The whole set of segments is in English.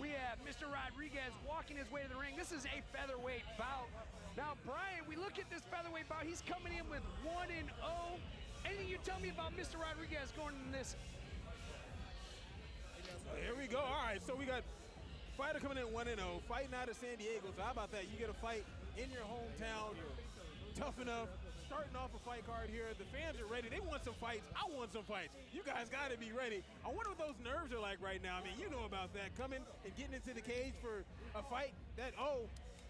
we have Mr. Rodriguez walking his way to the ring. This is a featherweight bout. Now, Brian, we look at this featherweight bout. He's coming in with 1-0. Anything you tell me about Mr. Rodriguez going in this? So here we go. All right, so we got fighter coming in 1-0, fighting out of San Diego. So how about that? You get a fight in your hometown. You're tough enough. Starting off a fight card here. The fans are ready. They want some fights. I want some fights. You guys got to be ready. I wonder what those nerves are like right now. I mean, you know about that. Coming and getting into the cage for a fight that,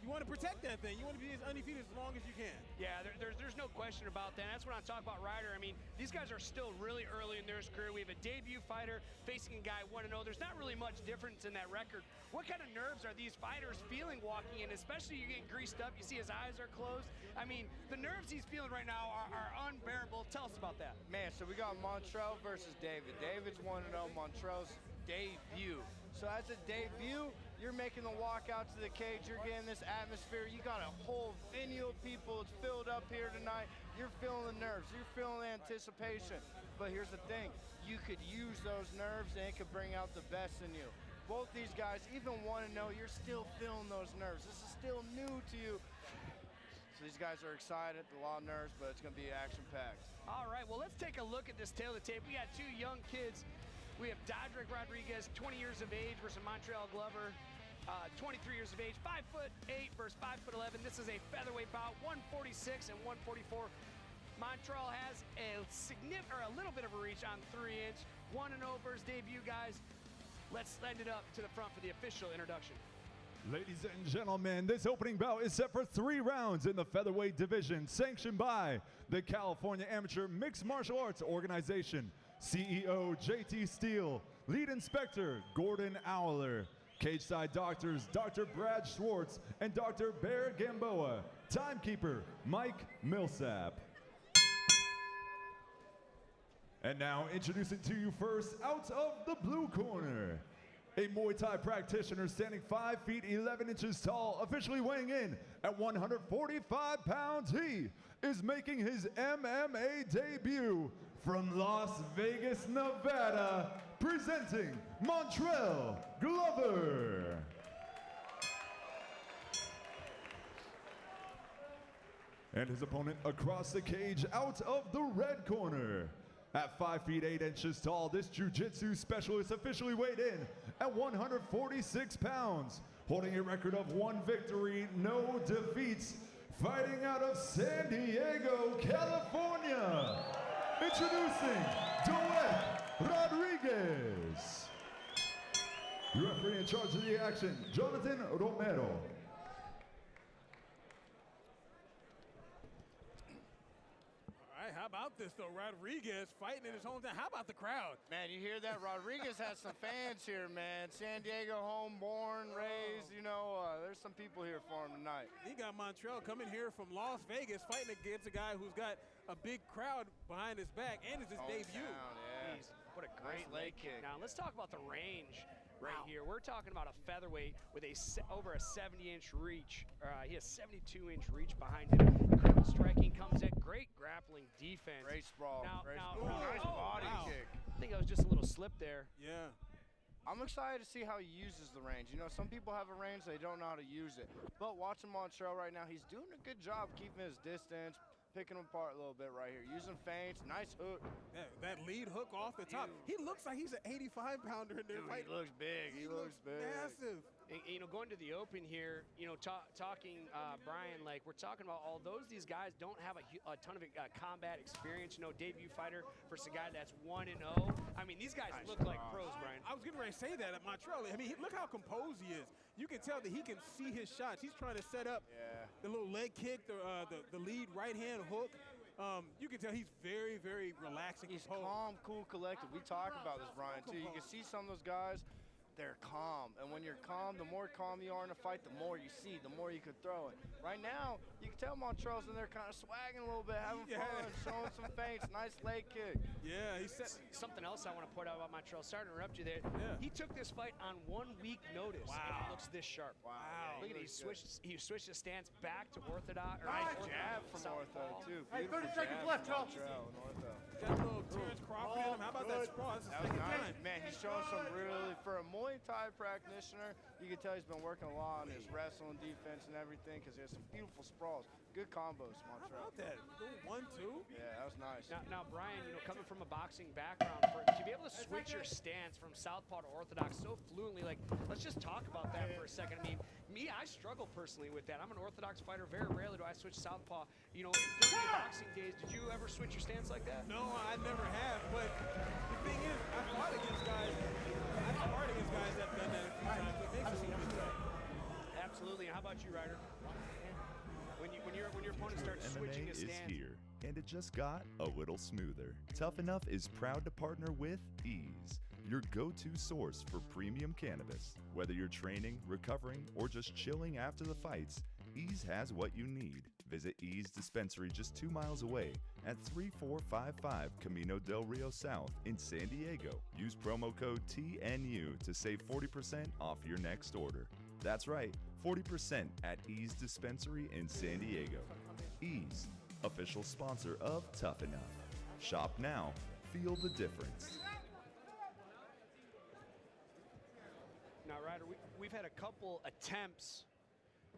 you want to protect that thing. You want to be as undefeated as long as you can. Yeah, there's no question about that. That's what I'm talking about, Ryder. I mean, these guys are still really early in their career. We have a debut fighter facing a guy 1-0. There's not really much difference in that record. What kind of nerves are these fighters feeling walking in, especially you getting greased up? You see his eyes are closed. I mean, the nerves he's feeling right now are unbearable. Tell us about that. Man, so we got Montrell versus David. David's 1-0, Montrell's debut. So as a debut, you're making the walk out to the cage, you're getting this atmosphere, you got a whole venue of people, it's filled up here tonight, you're feeling the nerves, you're feeling the anticipation. But here's the thing, you could use those nerves and it could bring out the best in you. Both these guys, even 1-0, you're still feeling those nerves. This is still new to you. So these guys are excited, a lot of nerves, but it's gonna be action-packed. All right, well, let's take a look at this tail of the tape. We got two young kids. We have Dodrick Rodriguez, 20 years of age, versus Montreal Glover, 23 years of age, 5'8" versus 5'11". This is a featherweight bout, 146 and 144. Montreal has a little bit of a reach on 3-inch. 1-0 versus debut, guys. Let's end it up to the front for the official introduction. Ladies and gentlemen, this opening bout is set for 3 rounds in the featherweight division, sanctioned by the California Amateur Mixed Martial Arts Organization. CEO JT Steele, lead inspector Gordon Owler, cage side doctors Dr. Brad Schwartz and Dr. Bear Gamboa, timekeeper Mike Millsap. And now introducing to you first, out of the blue corner, a Muay Thai practitioner standing 5 feet 11 inches tall, officially weighing in at 145 pounds. He is making his MMA debut from Las Vegas, Nevada, presenting Montrell Glover. And his opponent across the cage, out of the red corner. At 5 feet 8 inches tall, this jiu-jitsu specialist officially weighed in at 146 pounds, holding a record of 1 victory, no defeats, fighting out of San Diego, California. Introducing Doet Rodriguez. Referee in charge of the action, Jonathan Romero. All right, how about this, though? Rodriguez fighting in his hometown. How about the crowd? Man, you hear that? Rodriguez has some fans here, man. San Diego, home, born, raised, you know, there's some people here for him tonight. He got Montrell coming here from Las Vegas, fighting against a guy who's got a big crowd behind his back, and it's his debut. Yeah. Jeez, what a great Nice leg kick. Now, let's talk about the range right here. We're talking about a featherweight with over a 70-inch reach. He has 72-inch reach behind him. Incredible striking comes in. Great grappling defense. Great sprawl. Now, Nice body kick. I think that was just a little slip there. Yeah. I'm excited to see how he uses the range. You know, some people have a range, they don't know how to use it. But watching Montrell right now, he's doing a good job keeping his distance, picking him apart a little bit right here. Using feints, nice hook. That lead hook off the top. He looks like he's an 85-pounder in there fighting. He looks big. He looks big. Massive. And, you know, going to the open here, you know, talking, Brian, like we're talking about, although these guys don't have a ton of combat experience, you know, debut fighter versus a guy that's 1-0. I mean, these guys look like pros, Brian. I was getting ready to say that at Montrell. I mean, look how composed he is. You can tell that he can see his shots. He's trying to set up the little leg kick, the lead right hand hook. You can tell he's very, very relaxed and He's composed. calm, cool, collected. We talk about this, Brian, too. You can see some of those guys, they're calm. And when you're calm, the more calm you are in a fight, the more you see, the more you could throw it. Right now, you can tell Montrell's in there kind of swagging a little bit, having fun, showing some feints, nice leg kick. Yeah, he said something else I want to point out about Montrell. Sorry to interrupt you there. Yeah. He took this fight on 1 week notice. Wow. And it looks this sharp. Wow. Look at it. He switched his stance back to orthodox. Nice jab from ortho, too. Hey, 30 seconds left, Charles. that little Terrence Crawford in him. How about that sprawl? That's the That was second nice. time. Man, he's showing some really, for a Muay Thai practitioner, you can tell he's been working a lot on his wrestling defense and everything because he has some beautiful sprawls. Good combos, How Montreal. about that? Go 1-2. Yeah, that was nice. Now, Brian, you know, coming from a boxing background, to be able to switch your stance from southpaw to orthodox so fluently, like, let's just talk about that for a second. I mean, I struggle personally with that. I'm an orthodox fighter. Very rarely do I switch southpaw. You know, during your boxing days, did you ever switch your stance like that? No, I never have. But the thing is, I fought against guys that have done that a few times. It makes it seem tough. Absolutely. And how about you, Ryder? When your opponent starts switching MMA his is stance. here, and it just got a little smoother. Tuff-N-UFF is proud to partner with Ease, your go-to source for premium cannabis. Whether you're training, recovering, or just chilling after the fights, Ease has what you need. Visit Ease Dispensary just 2 miles away at 3455 Camino del Rio South in San Diego. Use promo code TNU to save 40% off your next order. That's right, 40% at Ease Dispensary in San Diego. Ease, official sponsor of Tuff-N-UFF. Shop now, feel the difference. Now, Ryder, we've had a couple attempts.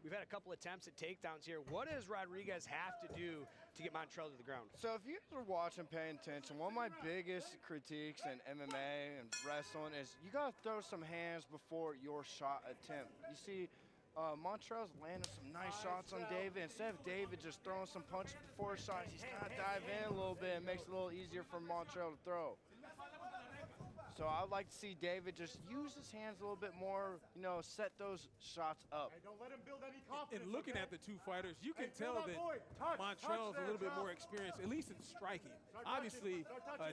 We've had a couple attempts at takedowns here. What does Rodriguez have to do to get Montreal to the ground? So if you guys are watching, paying attention, one of my biggest critiques in MMA and wrestling is you got to throw some hands before your shot attempt. You see, Montreal's landing some nice shots on David. Instead of David just throwing some punches before shots, he's kind of dive in a little bit and makes it a little easier for Montreal to throw. So I'd like to see David just use his hands a little bit more, you know, set those shots up. Hey, don't let him build any confidence. And looking at the two fighters, you can tell that Montreal's a little bit more experienced, at least in striking. Obviously,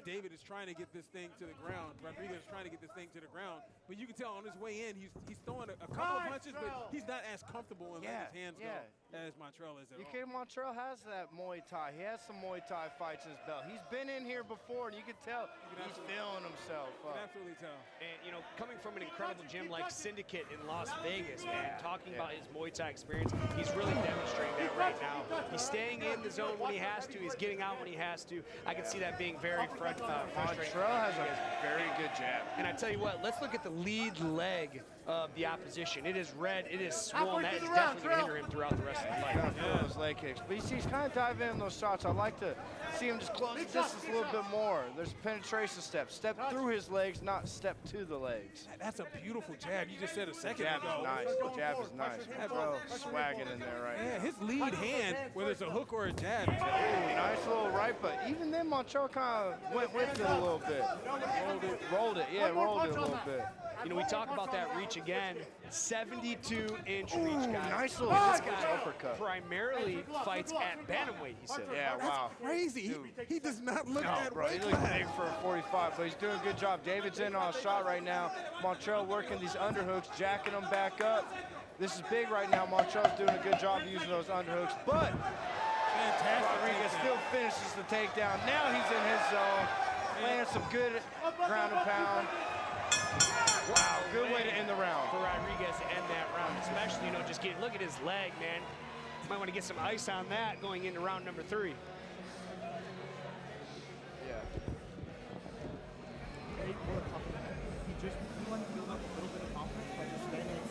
David is trying to get this thing to the ground. Rodriguez is trying to get this thing to the ground. But you can tell on his way in, he's throwing a couple of punches, but he's not as comfortable in letting his hands go as Montreal is at all. Montreal has that Muay Thai. He has some Muay Thai fights in his belt. He's been in here before, and you can tell he's feeling himself. You can absolutely tell. And, you know, coming from an incredible gym like Syndicate in Las Vegas, man, talking about his Muay Thai experience, he's really demonstrating that right now. He's staying in the zone when he has to. He's getting out when he has to. I can see that being very frustrating. Montreal has a very good jab. And I tell you what, let's look at the lead leg of the opposition. It is red, it is swollen. That is definitely going to hinder him throughout the rest of the fight. Kind of feel those leg kicks. But you see, he's kind of diving in those shots. I like to see him just close the distance a little bit more. There's a penetration step. Step through his legs, not step to the legs. That's a beautiful jab. You just said a second Jab ago. is nice. Jab is nice. Montreal swagging in there right now. Yeah, his lead hand, whether it's a hook or a jab, Nice little right, but even then Montreal kind of went with it a little bit. Rolled it a little bit. You know, we talk about that reach again. 72-inch reach, guys. Nice little This guy uppercut. primarily fights at bantamweight, he said. Yeah, wow. crazy. He does not look that Bro, he weight looks class. big for a 45, but he's doing a good job. David's in on a shot right now. Montreal working these underhooks, jacking them back up. This is big right now. Montreal's doing a good job using those underhooks, but Rodriguez still finishes the takedown. Now he's in his zone, landing some good ground and pound. Wow, good way to end the round. For Rodriguez to end that round, especially, you know, just look at his leg, man. Might want to get some ice on that going into round number 3. Yeah.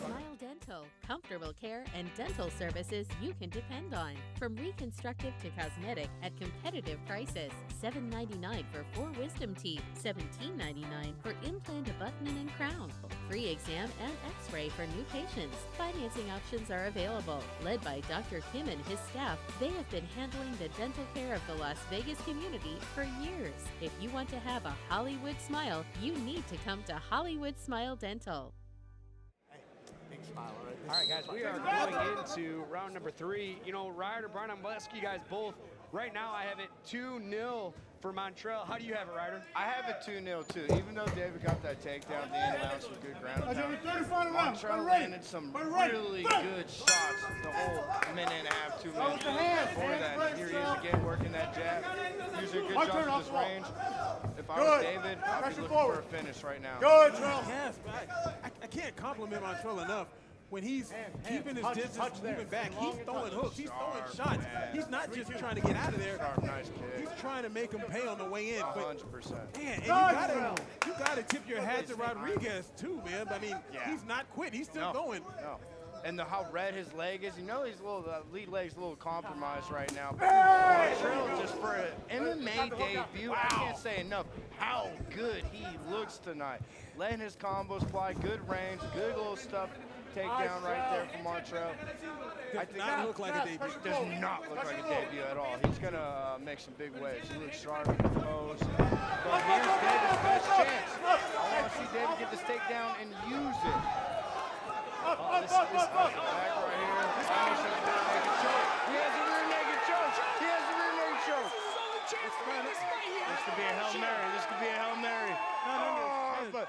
Smile Dental, comfortable care and dental services you can depend on. From reconstructive to cosmetic at competitive prices. $7.99 for 4 wisdom teeth, $17.99 for implant abutment and crown. Free exam and x-ray for new patients. Financing options are available. Led by Dr. Kim and his staff, they have been handling the dental care of the Las Vegas community for years. If you want to have a Hollywood smile, you need to come to Hollywood Smile Dental. All right, guys, we are going into round number 3. You know, Ryder, Brian, I'm going to ask you guys both. Right now, I have it 2-0 for Montreal. How do you have it, Ryder? I have it 2-0 too. Even though David got that takedown, the end round some good ground and pound. Montreal landed some really good shots the whole minute and a half, 2 minutes before that. Here he is again working that jab. Using a good job with his range. If I was David, I'd be looking for a finish right now. Yes, but I can't compliment Montreal enough. when he's keeping his distance, moving back, he's throwing hooks, he's throwing shots. He's not just trying to get out of there. Nice kick. He's trying to make him pay on the way in. 100%. Man, and you gotta tip your hat to Rodriguez too, man. I mean, he's not quit. He's still going. No. And how red his leg is, you know, he's a little, the lead leg's a little compromised right now. Montreal, just for an MMA debut, I can't say enough how good he looks tonight. Letting his combos fly, good range, good little stuff. Takedown right there from Montreal. Does not look like a debut. Does not look like a debut at all. He's gonna make some big waves. He looks sharp in the pose. But here's David's best chance. I want to see David get this takedown and use it. This back right here. He has a rear naked choke. He has a rear naked choke. This could be a Hail Mary. This could be a Hail Mary. But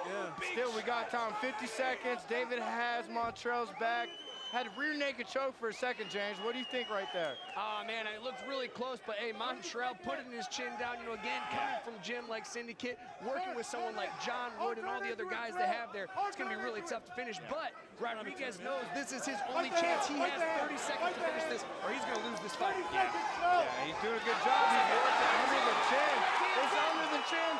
still, we got time. 50 seconds. David has Montreal's back. Had a rear naked choke for a second, James. What do you think right there? Oh, man, it looked really close, but, hey, Montreal putting his chin down, you know, again, coming from gym like Syndicate, working with someone like John Wood and all the other guys they have there. It's going to be really tough to finish, but Rodriguez knows this is his only chance. He has 30 seconds to finish this, or he's going to lose this fight. Yeah, he's doing a good job. He's working under the chin. It's under the chin.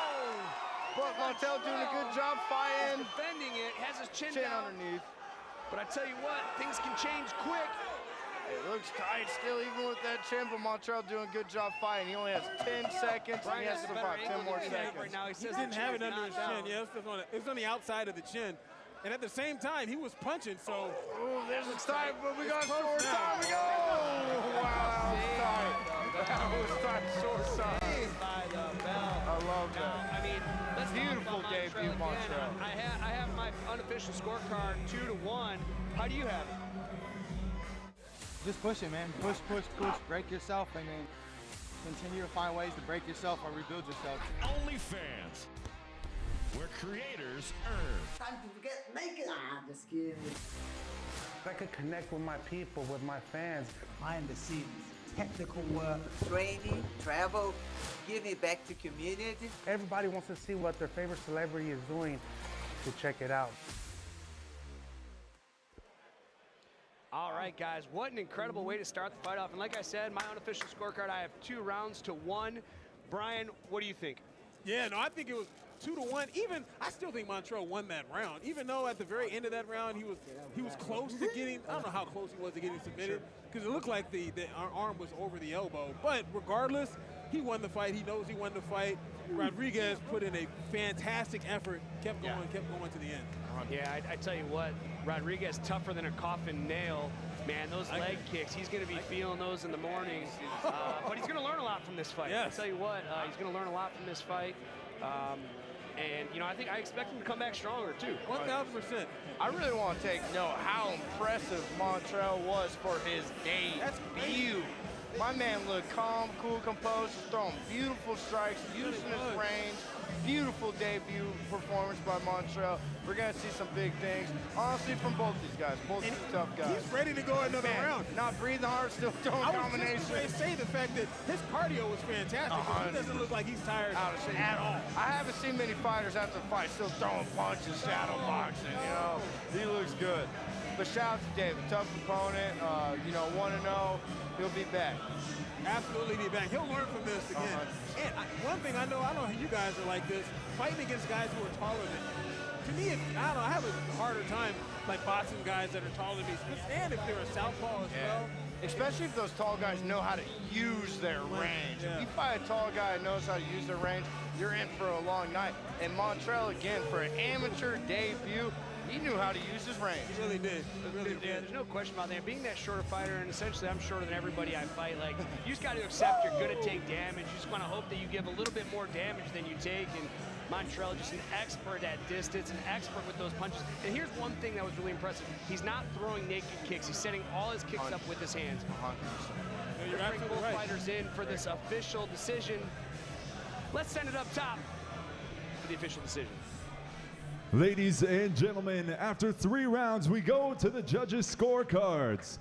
But Montreal doing a good job fighting. Defending it, has his chin down. Underneath. But I tell you what, things can change quick. It looks tight still, even with that chin, but Montreal doing a good job fighting. He only has 10 seconds, and he has to survive 10 more seconds. Right now. He didn't have it under his chin. Yeah, it was on the outside of the chin. And at the same time, he was punching, so. Oh, there's a time, but we got short time. We go. Oh, wow, that was tight. Short time. I love that. I mean, beautiful debut, Montreal. I have my unofficial scorecard 2-1. How do you have it? Just push it, man. Push, push, push. Break yourself, and then continue to find ways to break yourself or rebuild yourself. OnlyFans, where creators earn. Time to get naked. Just kidding. I could connect with my people, with my fans. Behind the scenes, technical work, training, travel, giving back to community. Everybody wants to see what their favorite celebrity is doing to check it out. All right, guys, what an incredible way to start the fight off. And like I said, my unofficial scorecard, I have 2 rounds to 1. Brian, what do you think? Yeah, no, I think it was 2-1. Even I still think Montreal won that round, even though at the very end of that round he was close to getting. I don't know how close he was to getting submitted because it looked like the arm was over the elbow. But regardless, he won the fight. He knows he won the fight. Rodriguez put in a fantastic effort, kept going to the end. Yeah, I tell you what, Rodriguez tougher than a coffin nail. Man, those leg kicks, he's going to be feeling those in the morning. But he's going to learn a lot from this fight. Yes. I tell you what, he's going to learn a lot from this fight. And, you know, I expect him to come back stronger, too. 1,000%. I really want to take note how impressive Montreal was for his debut. My man looked calm, cool, composed, just throwing beautiful strikes, using his range. Beautiful debut performance by Montreal. We're going to see some big things, honestly, from both these guys. Both these tough guys. He's ready to go another round. Not breathing hard, still throwing combinations. I was just going to say the fact that his cardio was fantastic. He doesn't look like he's tired at all. I haven't seen many fighters after the fight still throwing punches, shadow boxing, you know. He looks good. But shout out to David, tough opponent, you know, 1-0. He'll be back. Absolutely be back. He'll learn from this again. And one thing I know how you guys are like this, fighting against guys who are taller than you. To me, I don't know, I have a harder time like boxing guys that are taller than me, and if they're a southpaw as well. Especially if those tall guys know how to use their range. Yeah. If you fight a tall guy who knows how to use their range, you're in for a long night. And Montreal, again, for an amateur debut, he knew how to use his range. He really did. Yeah, there's no question about that. Being that shorter fighter, and essentially I'm shorter than everybody I fight, like, you just got to accept you're going to take damage. You just want to hope that you give a little bit more damage than you take. And Montreal, just an expert at distance, an expert with those punches. And here's one thing that was really impressive. He's not throwing naked kicks. He's setting all his kicks up with his hands. 100%. You're Let's bring both right. fighters in for this official decision. Let's send it up top for the official decision. Ladies and gentlemen, after 3 rounds, we go to the judges' scorecards.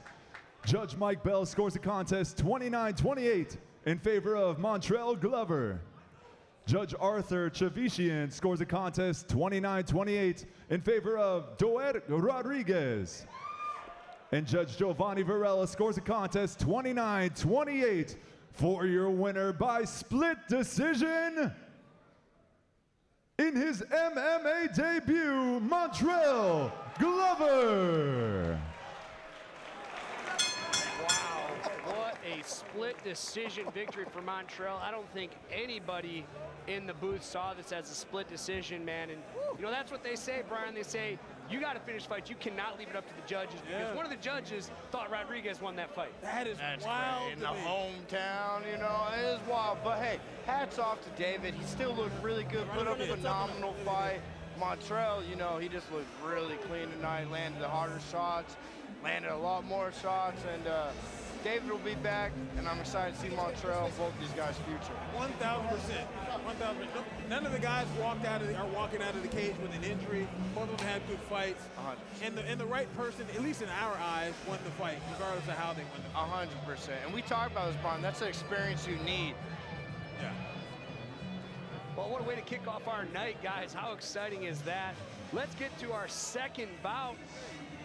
Judge Mike Bell scores the contest 29-28 in favor of Montreal Glover. Judge Arthur Chavician scores the contest 29-28 in favor of Doer Rodriguez. And Judge Giovanni Varela scores the contest 29-28 for your winner by split decision. In his MMA debut, Montrell Glover. Wow, what a split decision victory for Montrell. I don't think anybody in the booth saw this as a split decision, man. And you know, that's what they say, Brian. They say, you got to finish fights. You cannot leave it up to the judges, because one of the judges thought Rodriguez won that fight. That's wild great. In the to me. hometown, you know, it is wild. But hey, hats off to David. He still looked really good, put up a phenomenal fight. Montrell, you know, he just looked really clean tonight, landed the harder shots, landed a lot more shots, and David will be back, and I'm excited to see Montrell and both these guys' future. 1,000%. 1,000%. None of the guys are walking out of the cage with an injury. Both of them had good fights. 100%. And the right person, at least in our eyes, won the fight, regardless of how they won the fight. 100%. And we talked about this, Brian. That's the experience you need. Yeah. Well, what a way to kick off our night, guys. How exciting is that? Let's get to our second bout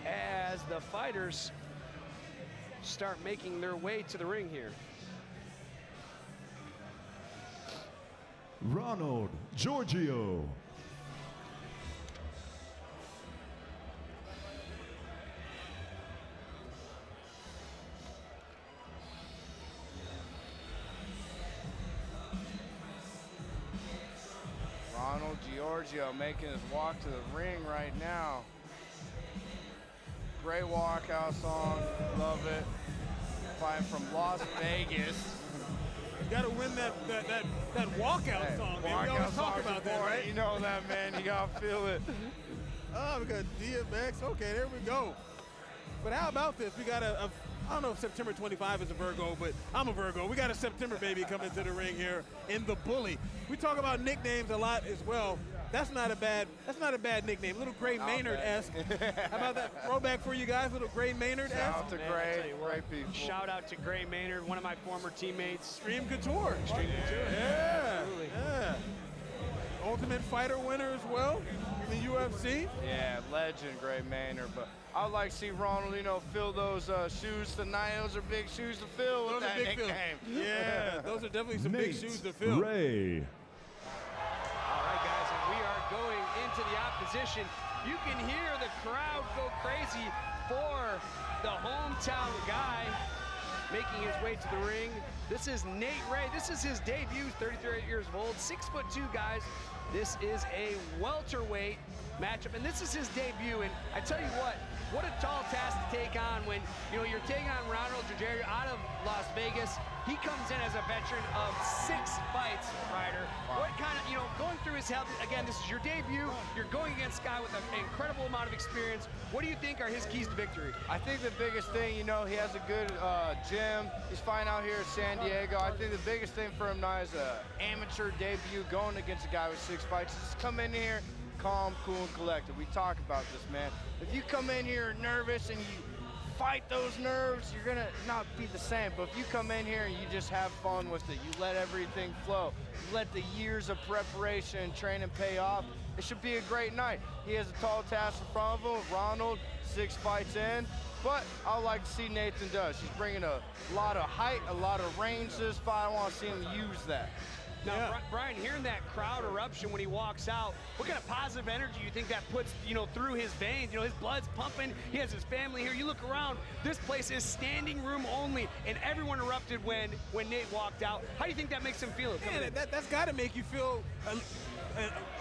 as the fighters start making their way to the ring here. Ronald Giorgio. Ronald Giorgio making his walk to the ring right now. Great walkout song, love it. Fighting from Las Vegas. You got to win that walkout song, man. We always talk about that, right? You know that, man. You got to feel it. Oh, we got DMX. Okay, there we go. But how about this? We got I don't know if September 25 is a Virgo, but I'm a Virgo. We got a September baby coming to the ring here in the Bully. We talk about nicknames a lot as well. That's not a bad nickname. Little Gray Maynard-esque. How about that throwback for you guys? Little Gray Maynard-esque. Shout out to Gray. Great people. Shout out to Gray Maynard, one of my former teammates. Stream Couture. Stream Couture. Yeah. Absolutely. Yeah. Ultimate Fighter winner as well in the UFC. Yeah, legend Gray Maynard. But I'd like to see Ronald, you know, fill those shoes tonight. Those are big shoes to fill with that nickname. Yeah, those are definitely some Nate big shoes to fill. Ray. All right, guys, and we are going into the opposition. You can hear the crowd go crazy for the hometown guy making his way to the ring. This is Nate Ray. This is his debut, 33 years old, 6'2", guys. This is a welterweight matchup, and this is his debut. And I tell you what a tall task to take on when, you know, you're taking on Ronald Giorgio out of Las Vegas. He comes in as a veteran of 6 fights, Ryder. Wow. What kind of, you know, going through his health, again, this is your debut. You're going against a guy with an incredible amount of experience. What do you think are his keys to victory? I think the biggest thing, you know, he has a good gym. He's fighting out here in San Diego. I think the biggest thing for him now is an amateur debut going against a guy with 6 fights. Just come in here, calm, cool, and collected. We talk about this, man. If you come in here nervous and you fight those nerves, you're gonna not be the same. But if you come in here and you just have fun with it, you let everything flow, you let the years of preparation and training pay off, it should be a great night. He has a tall task in front of him. Ronald, 6 fights in. But I like to see Nathan does. He's bringing a lot of height, a lot of range to this fight. I want to see him use that. Now, Brian, hearing that crowd eruption when he walks out, what kind of positive energy you think that puts, you know, through his veins? You know, his blood's pumping. He has his family here. You look around, this place is standing room only, and everyone erupted when Nate walked out. How do you think that makes him feel? Man, that's got to make you feel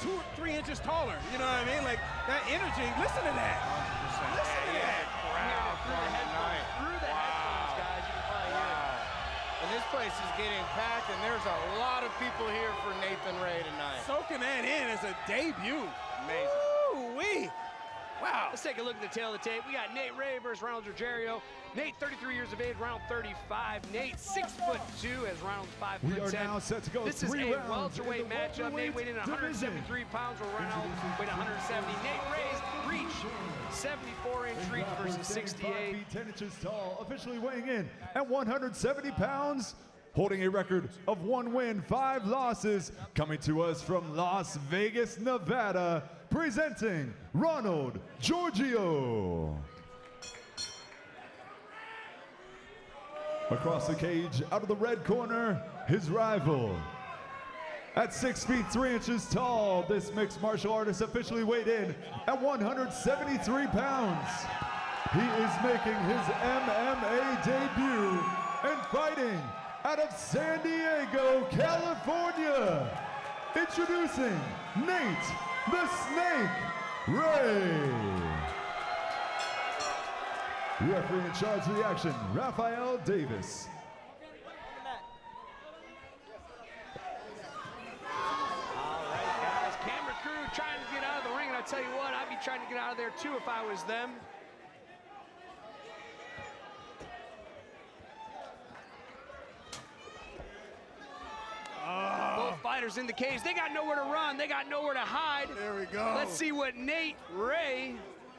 2 or 3 inches taller. You know what I mean? Like, that energy. Listen to that. 100%. Listen to that. Through the headphones, guys. You can probably hear it. And this place is getting packed, and there's a lot of people here for Nathan Ray tonight. Soaking that in as a debut. Amazing. Woo-wee. Wow. Let's take a look at the tail of the tape. We got Nate Ray versus Ronald Giorgio. Nate, 33 years of age, Ronald 35. Nate, 6'2", as Ronald's 5'10". We are now set to go This is 3 a rounds welterweight in the matchup. Nate weighed in at division. 173 pounds, where Ronald weighed 170. Nate Ray's reach, 74-inch reach versus 68. 5 feet 10 inches tall, officially weighing in at 170 pounds, holding a record of 1 win, 5 losses, coming to us from Las Vegas, Nevada, presenting Ronald Giorgio. Across the cage, out of the red corner, his rival. At 6 feet 3 inches tall, this mixed martial artist officially weighed in at 173 pounds. He is making his MMA debut and fighting out of San Diego, California. Introducing Nate the Snake Ray. Referee in charge of the action, Raphael Davis. Trying to get out of the ring, and I tell you what, I'd be trying to get out of there too if I was them. Both fighters in the cage. They got nowhere to run. They got nowhere to hide. There we go. Let's see what Nate Ray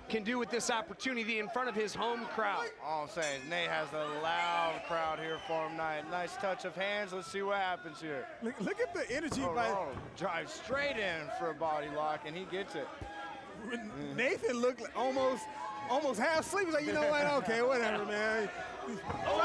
can do with this opportunity in front of his home crowd. All I'm saying is Nate has a loud crowd here for him tonight. Nice touch of hands. Let's see what happens here. Look at the energy. Drives straight in for a body lock, and he gets it. Nathan looked like almost half asleep. He's like, you know what? Okay, whatever, man. Oh,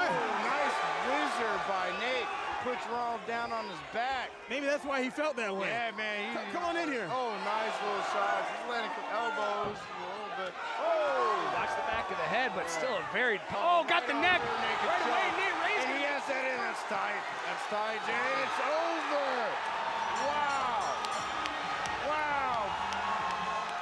nice whizzer by Nate. Puts Ronald down on his back. Maybe that's why he felt that way. Yeah, man. Come on in here. Oh, nice little shots. He's landing some elbows a little bit. Oh! Watch the back of the head, but still a very... Oh, got the neck. Right away, Nate raised it. And he has that in. That's tight. That's tight, Jay. It's over. Wow. Wow.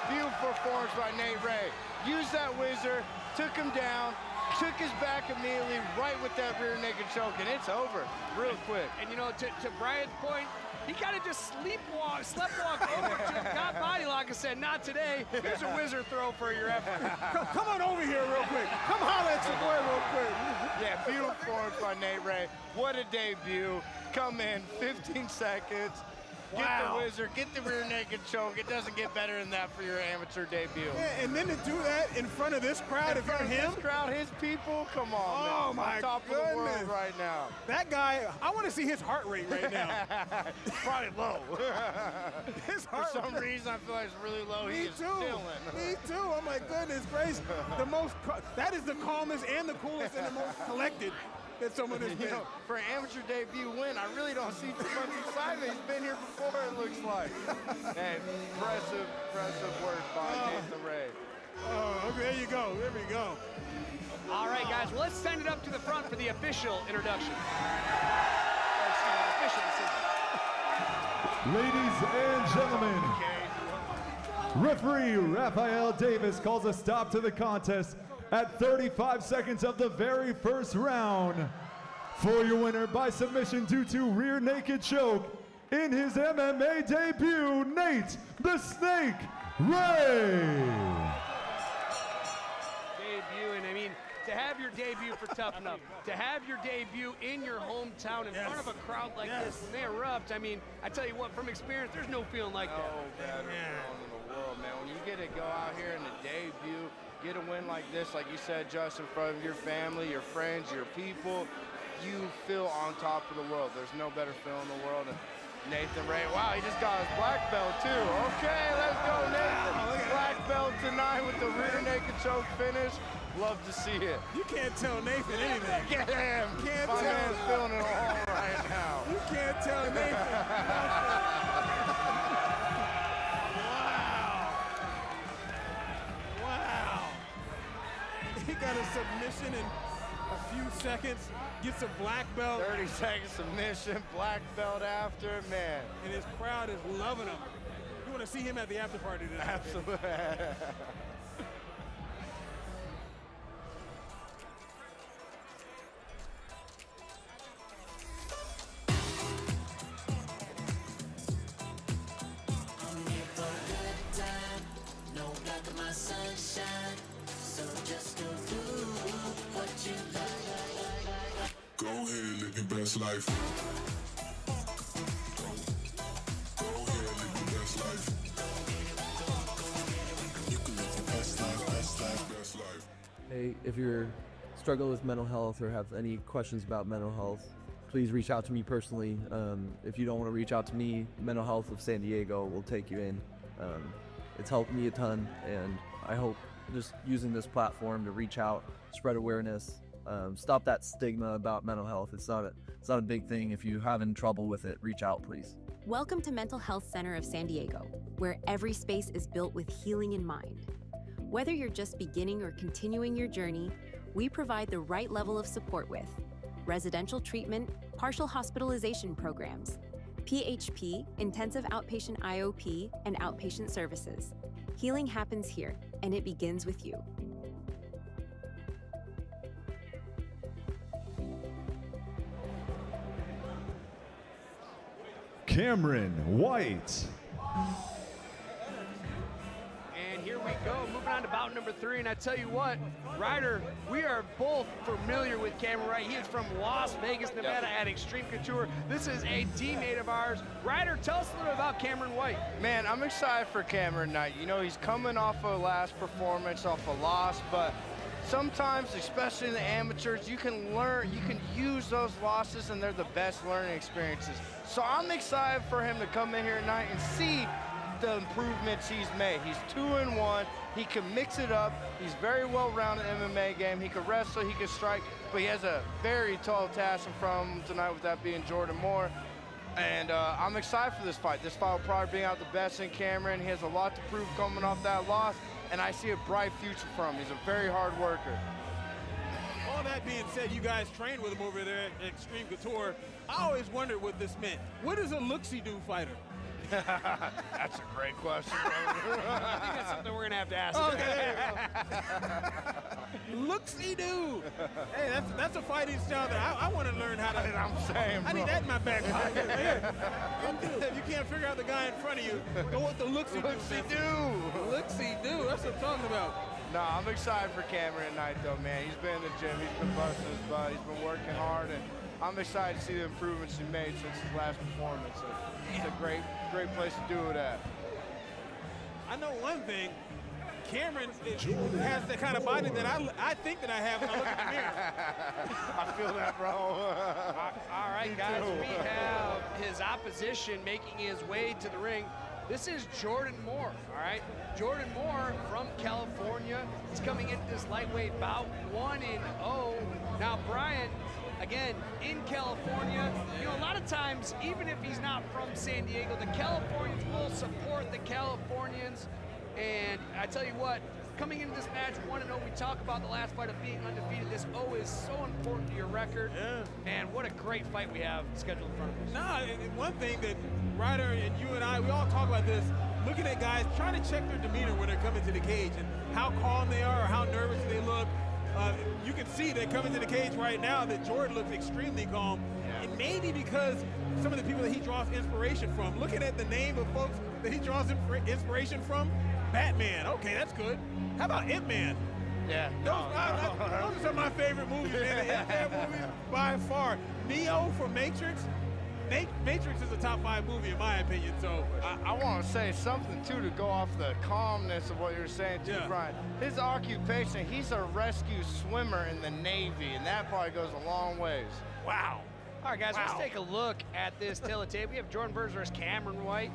Beautiful performance by Nate Ray. Used that whizzer, took him down, took his back immediately, right with that rear naked choke, and it's over real quick. And you know, to Brian's point, he kind of just sleptwalked over to him, got body lock and said, not today. Here's a whizzer throw for your effort. Come on over here real quick. Come holler at your boy real quick. Yeah, beautiful performance by Nate Ray. What a debut. Come in, 15 seconds. Get the whizzer, get the rear naked choke. It doesn't get better than that for your amateur debut. Yeah, and then to do that in front of this crowd, if you're him. This crowd, his people, come on, man. Oh, my top goodness. of the world right now. That guy, I want to see his heart rate right now. It's probably low. His heart For some reason, I feel like it's really low. Me He is too. chilling. Me too. Oh, my goodness gracious. That is the calmest and the coolest and the most collected that someone has been. You know, for an amateur debut win, I really don't see too much excitement. He's been here before, it looks like. Hey, impressive work by Nathan Ray. Oh, okay, there you go. There we go. All right, guys, well, let's send it up to the front for the official introduction. Ladies and gentlemen, referee Raphael Davis calls a stop to the contest at 35 seconds of the very first round. For your winner by submission due to rear naked choke in his MMA debut, Nate the Snake Ray. Debut, and I mean, to have your debut for Tuff-N-UFF, to have your debut in your hometown in front of a crowd like this, when they erupt, I mean, I tell you what, from experience, there's no feeling like that. No better feeling in the world, man. When you get to go out here in the debut, get a win like this, like you said, Justin, in front of your family, your friends, your people, you feel on top of the world. There's no better feeling in the world. And Nathan Ray, wow, he just got his black belt too. Okay, let's go, Nathan. Black belt tonight with the rear naked choke finish. Love to see it. You can't tell Nathan anything. Get him. Can't My tell man's feeling it all right now. You can't tell Nathan. Wow. He got a submission in a few seconds, gets a black belt. 30 seconds submission, black belt after, man. And his crowd is loving him. You want to see him at the after party tonight. Absolutely. Go ahead, live your best life. Go ahead, live your best life. You can live your best life, best life, best life. Hey, if you're struggling with mental health or have any questions about mental health, please reach out to me personally. If you don't want to reach out to me, Mental Health of San Diego will take you in. It's helped me a ton, and I hope just using this platform to reach out, spread awareness, Stop that stigma about mental health. It's not a big thing. If you're having trouble with it, reach out, please. Welcome to Mental Health Center of San Diego, where every space is built with healing in mind. Whether you're just beginning or continuing your journey, we provide the right level of support with residential treatment, partial hospitalization programs, PHP, intensive outpatient IOP, and outpatient services. Healing happens here, and it begins with you. Cameron White. And here we go, moving on to bout number 3. And I tell you what, Ryder, we are both familiar with Cameron White. He is from Las Vegas, Nevada at Extreme Couture. This is a teammate of ours. Ryder, tell us a little bit about Cameron White. Man, I'm excited for Cameron Knight. You know, he's coming off a last performance, off a loss, but sometimes, especially in the amateurs, you can learn, you can use those losses, and they're the best learning experiences. So I'm excited for him to come in here tonight and see the improvements he's made. He's 2-1. He can mix it up. He's very well-rounded MMA game. He can wrestle, he can strike, but he has a very tall task in front of him tonight, with that being Jordan Moore. And I'm excited for this fight. This fight will probably bring out the best in Cameron. He has a lot to prove coming off that loss, and I see a bright future for him. He's a very hard worker. All that being said, you guys trained with him over there at Extreme Couture. I always wondered what this meant. What is a look-see-do fighter? That's a great question. I think that's something we're going to have to ask. Okay, look-see-do. Hey, that's a fighting style that I want to learn how to. I'm saying, I need that in my back pocket. If you can't figure out the guy in front of you, go with the look-see-do. Look-see-do. Look-see-do. That's what I'm talking about. No, I'm excited for Cameron tonight, though, man. He's been in the gym. He's been busting his butt. He's been working hard, and I'm excited to see the improvements he made since his last performance. It's a great place to do it at. I know one thing. Cameron has the kind of body that I think that I have when I look in the mirror. I feel that, bro. All right, guys, we have his opposition making his way to the ring. This is Jordan Moore, all right? Jordan Moore from California. He's coming into this lightweight bout 1-0. Now, Brian, again, in California, you know, a lot of times, even if he's not from San Diego, the Californians will support the Californians. And I tell you what, coming into this match 1-0, we talk about the last fight of being undefeated. This O is so important to your record. Yeah. And what a great fight we have scheduled in front of us. No, one thing that Ryder and you and I, we all talk about this, looking at guys, trying to check their demeanor when they're coming to the cage and how calm they are or how nervous they look. You can see that coming to the cage right now that Jordan looks extremely calm. Yeah. And maybe because some of the people that he draws inspiration from, looking at the name of folks that he draws inspiration from, Batman, okay, that's good. How about Ip Man? Yeah. Those are some of my favorite movies, man. The Ip Man movies by far. Neo from Matrix. Matrix is a top 5 movie in my opinion, so. I want to say something, too, to go off the calmness of what you're saying, too, Brian. His occupation, he's a rescue swimmer in the Navy, and that probably goes a long ways. Wow. All right, guys, let's take a look at this tail of tape. We have Jordan versus Cameron White.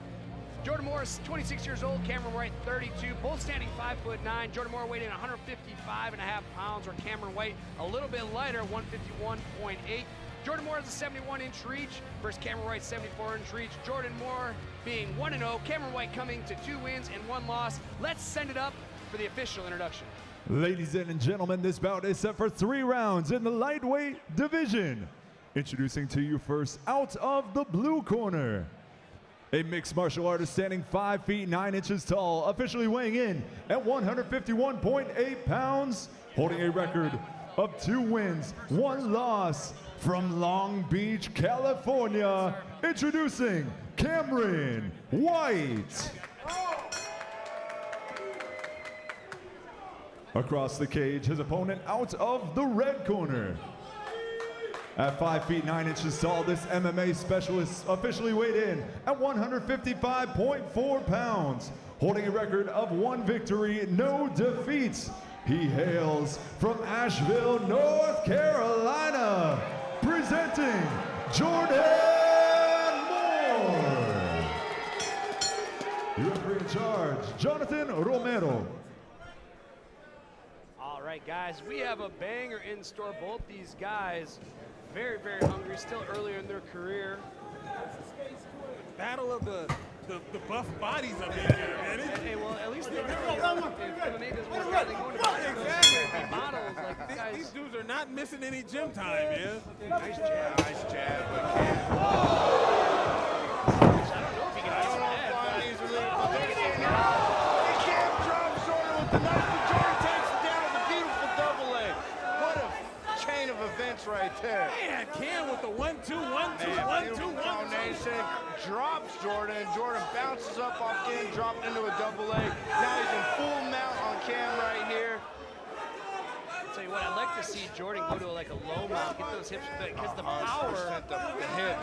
Jordan Moore is 26 years old, Cameron White 32, both standing 5'9". Jordan Moore weighing 155.5 pounds, where Cameron White a little bit lighter, 151.8. Jordan Moore has a 71-inch reach versus Cameron White's 74-inch reach. Jordan Moore being 1-0, Cameron White coming to 2 wins and 1 loss. Let's send it up for the official introduction. Ladies and gentlemen, this bout is set for 3 rounds in the lightweight division. Introducing to you first, out of the blue corner, a mixed martial artist standing 5 feet 9 inches tall, officially weighing in at 151.8 pounds, holding a record of 2 wins, 1 loss, from Long Beach, California, introducing Cameron White. Across the cage, his opponent out of the red corner. At 5 feet 9 inches tall, this MMA specialist officially weighed in at 155.4 pounds, holding a record of 1 victory, no defeats. He hails from Asheville, North Carolina, presenting Jordan Moore. Your referee in charge, Jonathan Romero. All right, right, guys, we have a banger in store. Both these guys very, very hungry, still earlier in their career. Battle of the buff bodies up in here, man. Hey, well, at least they know if MMA doesn't work out, they go into bodybuilding models. Like, These dudes are not missing any gym time, man. Nice jab. Nice jab. But I don't know if he can answer that. He can't drop Jordan with the knife, but Jordan takes it down with a beautiful double leg. What a chain of events right there. Man, Cam with the 1-2, 1-2, 1-2, 1-2. Foundation drops Jordan. Jordan bounces up off getting dropped into a double leg. Now he's in full mount on Cam right here. Tell you what, I'd like to see Jordan go to like a low mount, get those hips, because the power of Cameron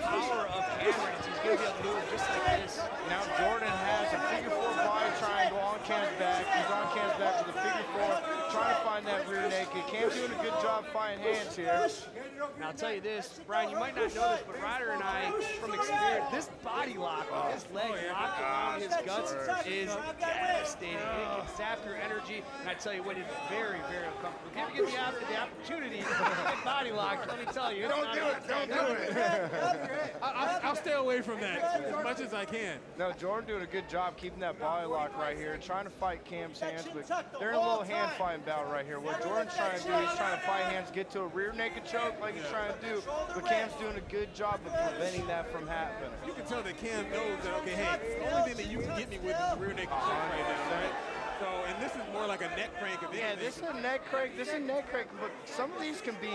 is he's going to be able to do it just like this. Now Jordan has a figure 4 body triangle on Cam's back. He's on Cam's back with a figure 4, trying to find that rear naked. Cam's doing a good job finding hands here. Now I'll tell you this, Brian, you might not know this, but Ryder and I, from experience, this body lock with his leg locked around his guts is devastating. It can sap your energy, and I tell you what, it's very, very uncomfortable. If you ever get the opportunity to get body locked, let me tell you. Don't do it. I'll stay away from that as much as I can. No, Jordan doing a good job keeping that body lock right here, trying to fight Cam's hands, but they're in a little hand fighting bout right here. What Jordan's trying to do, he's trying to fight hands, get to a rear naked choke like he's trying to do, but Cam's doing a good job of preventing that from happening. You can tell that Cam knows that, okay, hey, the only thing that you can get me with is a rear naked choke right now, right? So, and this is more like a neck crank. Yeah, this is a neck crank. But some of these can be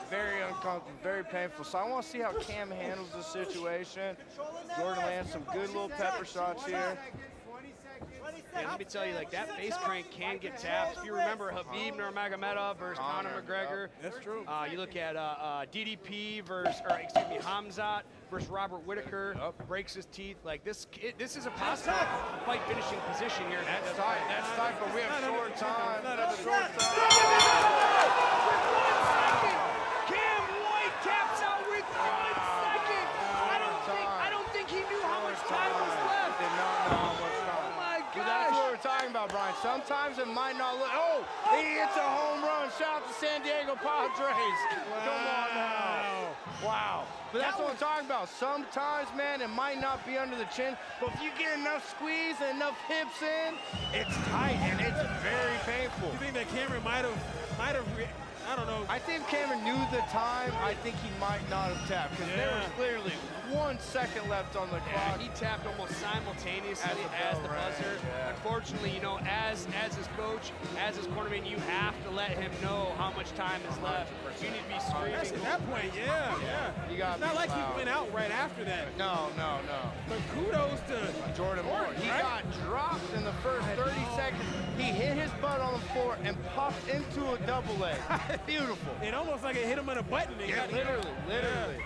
very uncomfortable, very painful. So I want to see how Cam handles the situation. Jordan lands some good little pepper shots here. Yeah, let me tell you, like, that face crank can get tapped. If you remember Khabib Nurmagomedov versus Conor McGregor. That's true. You look at DDP Hamzat versus Robert Whitaker, breaks his teeth. Like, this is a possible fight finishing position here. That's tight, but we have short time. Cam White taps out with 1 second. I don't think he knew how much time was left. Did not know how much time. Oh my gosh. That's what we're talking about, Brian. Sometimes it might not look. Oh, he hits a home run. Shout out to San Diego Padres. Wow. Come on now. Wow. But that's what we're talking about. Sometimes, man, it might not be under the chin, but if you get enough squeeze and enough hips in, it's tight and it's very painful. You think that Cameron might have, I don't know. I think Cameron knew the time. I think he might not have tapped because there was clearly 1 second left on the clock. He tapped almost simultaneously as the buzzer. Yeah. Unfortunately, you know, as his coach, as his cornerman, you have to let him know how much time is left. You need to be screaming. At that point, yeah. You got it's not like he went out right after that. No. But kudos to Jordan Moore. He got dropped in the first 30 seconds. He hit his butt on the floor and popped into a double leg. Beautiful. It almost like it hit him on a button. Literally.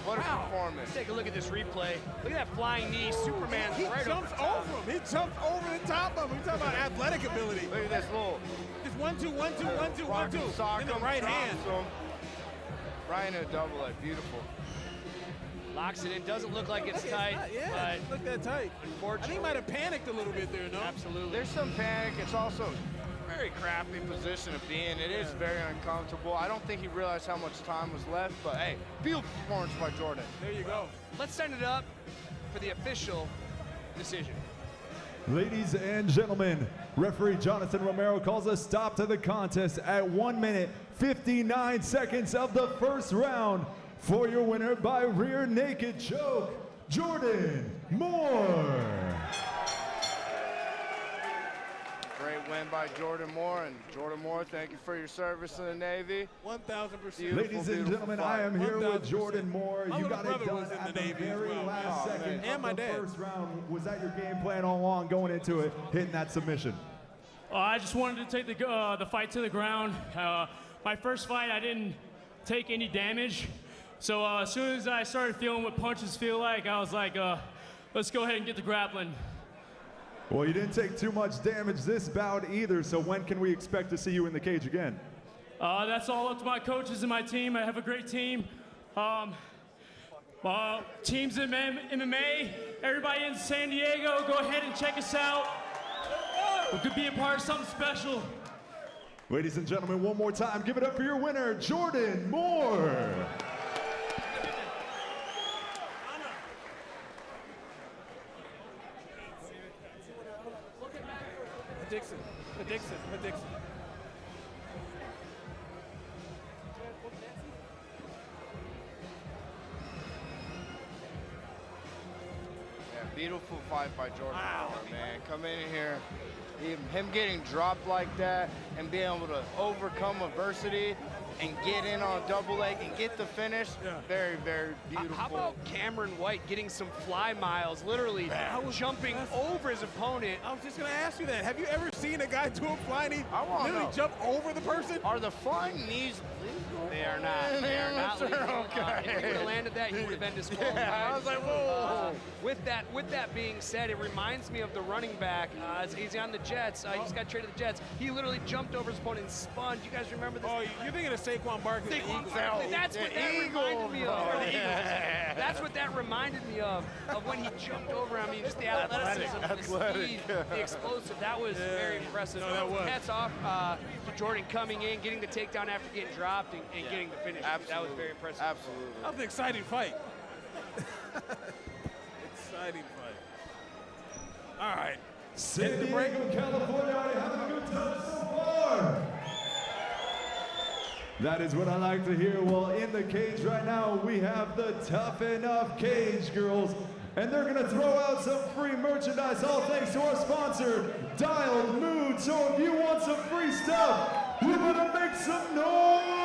What a performance. Let's take a look at this replay. Look at that flying knee. Superman's he right jumps over him. He jumps over the top of him. We're talking about athletic ability. Look at this little. Just 1-2, 1-2, 1-2, 1-2. In the right hand. Right in a double leg. Beautiful. Locks it in. Doesn't look like it's tight. But it look that tight. Unfortunately. I think he might have panicked a little bit there, no? Absolutely. There's some panic. It's also very crappy position to be in. It is very uncomfortable. I don't think he realized how much time was left, but hey, beautiful performance by Jordan. There you go. Let's send it up for the official decision. Ladies and gentlemen, referee Jonathan Romero calls a stop to the contest at 1 minute, 59 seconds of the first round. For your winner by rear naked choke, Jordan Moore. Great win by Jordan Moore, and Jordan Moore, thank you for your service in the Navy. 1,000%. Ladies and gentlemen, I am here with Jordan Moore. My you got it done was in at the the Navy very as well. last second And my of the dad. first round. Was that your game plan all along going into it, hitting that submission? I just wanted to take the fight to the ground. My first fight, I didn't take any damage. So as soon as I started feeling what punches feel like, I was like, let's go ahead and get the grappling. Well, you didn't take too much damage this bout either, so when can we expect to see you in the cage again? That's all up to my coaches and my team. I have a great team. Teams in MMA, everybody in San Diego, go ahead and check us out. We could be a part of something special. Ladies and gentlemen, one more time, give it up for your winner, Jordan Moore. Dixon. Yeah, beautiful fight by Jordan Moore, man. Come in here, him getting dropped like that and being able to overcome adversity and get in on a double leg and get the finish. Very, very beautiful. How about Cameron White getting some fly miles, literally jumping over his opponent? I was just going to ask you that. Have you ever seen a guy do a flying knee literally jump over the person? Are the flying knees legal? They are not. They are not legal. Okay. If he would have landed that, he would have been disqualified. Yeah, I was like, whoa. With that being said, it reminds me of the running back. He's on the Jets. He just got traded to the Jets. He literally jumped over his opponent and spun. Do you guys remember this? Oh, you're thinking of Saquon Barkley. That's what that reminded me of. That's what that reminded me of when he jumped over. I mean, just the athleticism, the speed, the explosive. That was very impressive. No, that was. Hats off to Jordan coming in, getting the takedown after getting dropped, and getting the finish. Absolutely. That was very impressive. Absolutely. That was an exciting fight. Exciting fight. All right. San Diego, California, are you having a good time so far? That is what I like to hear. Well, in the cage right now, we have the Tuff-N-UFF Cage Girls, and they're gonna throw out some free merchandise, all thanks to our sponsor, Dialed Mood. So if you want some free stuff, you better make some noise!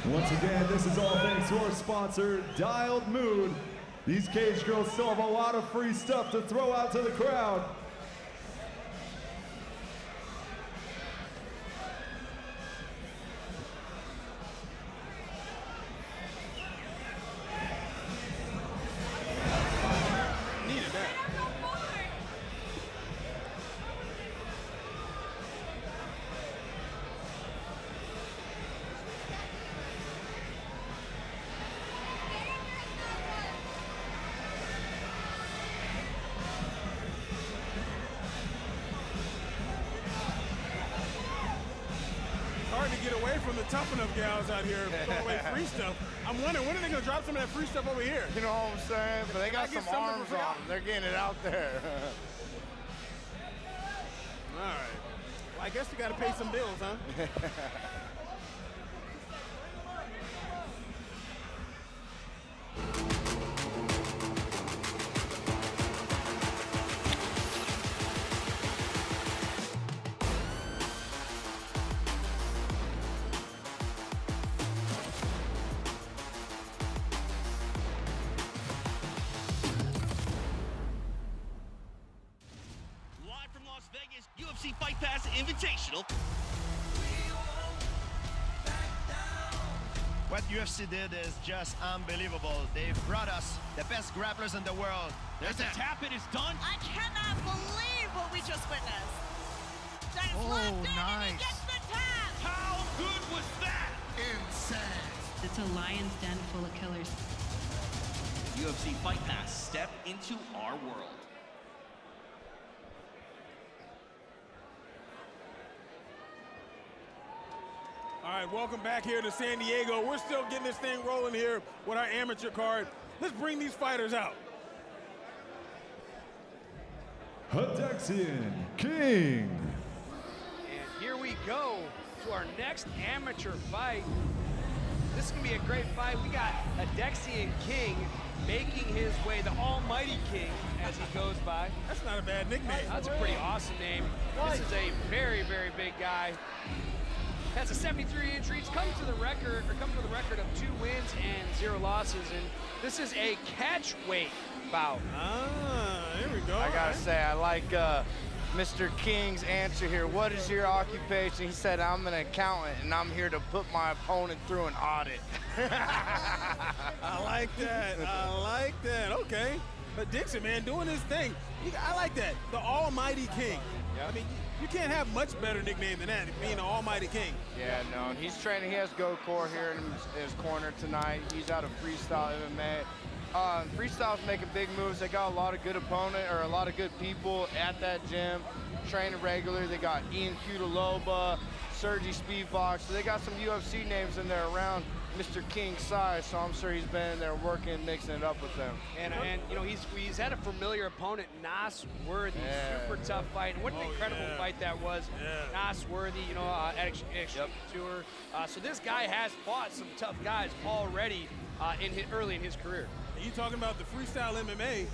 Once again, this is all thanks to our sponsor, Dialed Mood. These cage girls still have a lot of free stuff to throw out to the crowd. Needed that. Hard to get away from the Tuff-N-UFF gals out here throwing away free stuff. I'm wondering, when are they going to drop some of that free stuff over here? You know what I'm saying? But they got some arms on them. They're getting it out there. All right. Well, I guess you got to pay some bills, huh? Live from Las Vegas, UFC Fight Pass Invitational. What UFC did is just unbelievable. They brought us the best grapplers in the world. There's a tap, it is done. I cannot believe what we just witnessed. That is Oh, locked in nice. and he gets the tap. How good was that? Insane. It's a lion's den full of killers. UFC Fight Pass, step into our world. All right, welcome back here to San Diego. We're still getting this thing rolling here with our amateur card. Let's bring these fighters out. Hadexian King. And here we go to our next amateur fight. This is gonna be a great fight. We got Hadexian King making his way, the Almighty King, as he goes by. That's not a bad nickname. That's a pretty awesome name. This is a very, very big guy. Has a 73-inch reach, comes to the record of 2 wins and 0 losses, and this is a catch weight bout. Ah, we go. I gotta say, I like Mr. King's answer here. What is your occupation? He said, I'm an accountant, and I'm here to put my opponent through an audit. I like that. I like that. Okay. But Dixon, man, doing his thing. I like that. The Almighty King. I mean, you can't have much better nickname than that, being the Almighty King. Yeah, no, and he's training. He has Go-Core here in his corner tonight. He's out of freestyle MMA. Freestyle's making big moves. They got a lot of good a lot of good people at that gym, training regularly. They got Ian Cutaloba, Sergi Spivak. So they got some UFC names in there around Mr. King's size, so I'm sure he's been in there working, mixing it up with them. And you know, he's had a familiar opponent, Nas Worthy, super tough fight. And what an incredible fight that was. Nas Worthy, you know, at Extreme Tour. So this guy has fought some tough guys already early in his career. Are you talking about the freestyle MMA?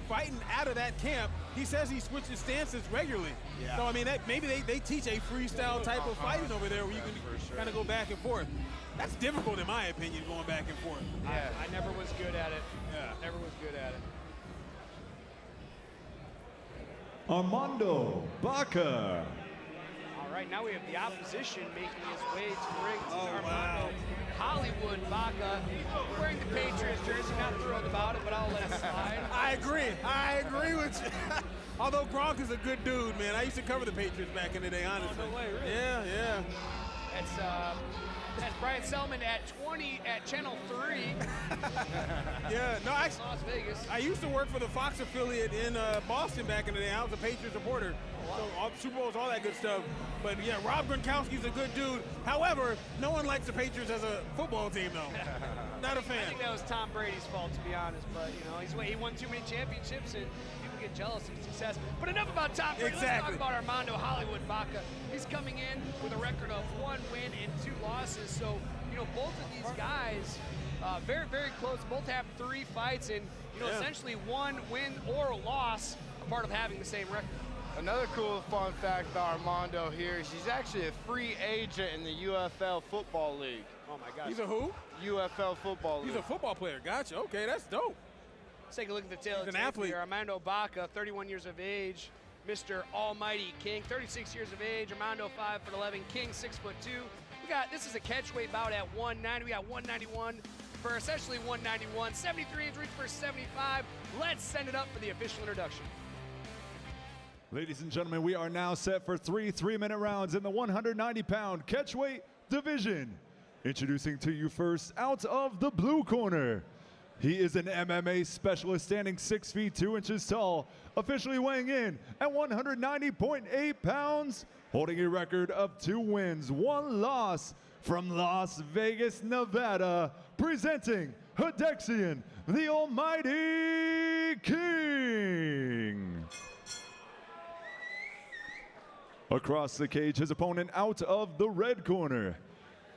Fighting out of that camp, he says he switches stances regularly. So, I mean, maybe they teach a freestyle type of fighting over there where you can kind of go back and forth. That's difficult, in my opinion, going back and forth. I never was good at it. Never was good at it. Armando Baca. All right, now we have the opposition making his way to the ring. Armando Hollywood Baca, wearing the Patriots jersey, not thrilled about it, but I'll let it slide. I agree with you. Although Gronk is a good dude, man. I used to cover the Patriots back in the day, honestly. Oh, no way, really? Yeah. That's Brian Selman at 20 at Channel 3. Las Vegas. I used to work for the Fox affiliate in Boston back in the day. I was a Patriots reporter. So all the Super Bowls, all that good stuff. But yeah, Rob Gronkowski's a good dude. However, no one likes the Patriots as a football team, though. Not a fan. I think that was Tom Brady's fault, to be honest. But you know, he won too many championships, and people get jealous of his success. But enough about Tom Brady. Let's talk about Armando Hollywood Baca. He's coming in with a record of 1 win and 2 losses. So you know, both of these guys, very, very close. Both have 3 fights, and you know, essentially 1 win or a loss, a part of having the same record. Another cool fun fact about Armando here is he's actually a free agent in the UFL Football League. Oh my gosh. He's a who? UFL Football League. He's a football player. Gotcha. Okay, that's dope. Let's take a look at the tail of the tape athlete here. Armando Baca, 31 years of age. Mr. Almighty King, 36 years of age. Armando 5'11", King 6'2". This is a catchweight bout at 190. We got 191 for essentially 191. 73 injuries for 75. Let's send it up for the official introduction. Ladies and gentlemen, we are now set for 3 3-minute rounds in the 190-pound catchweight division. Introducing to you first, out of the blue corner. He is an MMA specialist, standing 6 feet 2 inches tall, officially weighing in at 190.8 pounds, holding a record of 2 wins, 1 loss, from Las Vegas, Nevada, presenting Hidexian, the Almighty King. Across the cage, his opponent out of the red corner.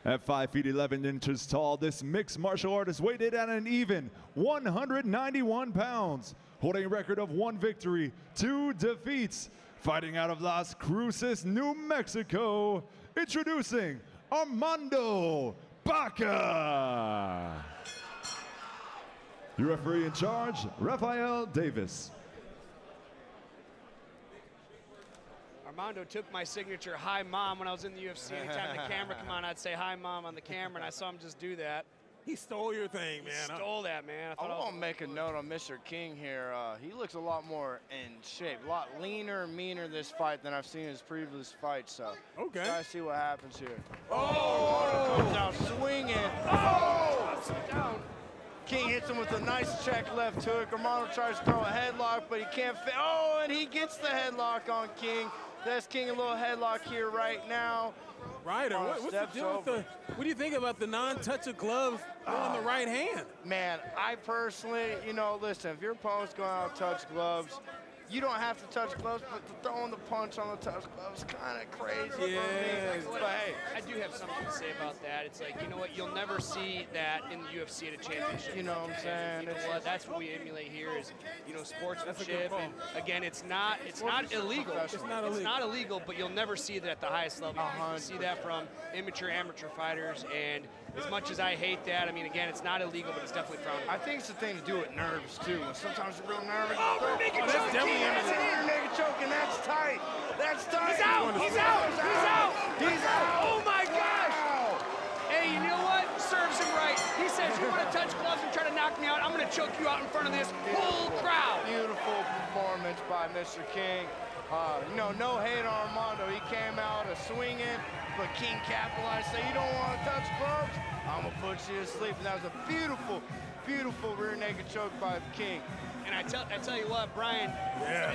At 5 feet 11 inches tall, this mixed martial artist weighed in at an even 191 pounds, holding a record of 1 victory, 2 defeats, fighting out of Las Cruces, New Mexico, introducing Armando Baca. Your referee in charge, Rafael Davis. Armando took my signature "Hi Mom" when I was in the UFC. Anytime the camera come on, I'd say "Hi Mom" on the camera, and I saw him just do that. He stole your thing, man. He stole that, man. I want to make a note on Mr. King here. He looks a lot more in shape, a lot leaner and meaner this fight than I've seen his previous fights. So, gotta see what happens here. Oh! Comes out swinging. Oh! Down. King hits him with a nice check left hook. Armando tries to throw a headlock, but he can't fit. Oh, and he gets the headlock on King. That's King a little headlock here right now. Ryder, what's the deal with what do you think about the non-touch of gloves on the right hand? Man, I personally, you know, listen, if your opponent's going out to touch gloves, you don't have to touch gloves, but throwing the punch on the touch gloves is kind of crazy for me. But hey, I do have something to say about that. It's like, you know what, you'll never see that in the UFC at a championship. You know what I'm saying? You know what, that's what we emulate here is, you know, sportsmanship. And again, it's not illegal. It's not illegal, but you'll never see that at the highest level. You see that from amateur fighters, and as much as I hate that, I mean, again, it's not illegal, but it's definitely frowned I upon. think it's the thing to do with nerves, too. Sometimes you're real nervous. Oh, rear naked choke. That's definitely an rear naked choke, and that's tight. That's tight. He's out. He's out. He's out. He's out. Oh, my gosh. Hey, you know what? Serves him right. He says, you want to touch gloves and try to knock me out? I'm going to choke you out in front of this whole crowd. Beautiful performance by Mr. King. You know, no hate on Armando. He came out swinging, but King capitalized. Say, you don't want to touch gloves? I'm going to put you to sleep. And that was a beautiful, beautiful rear naked choke by King. And I tell you what, Brian,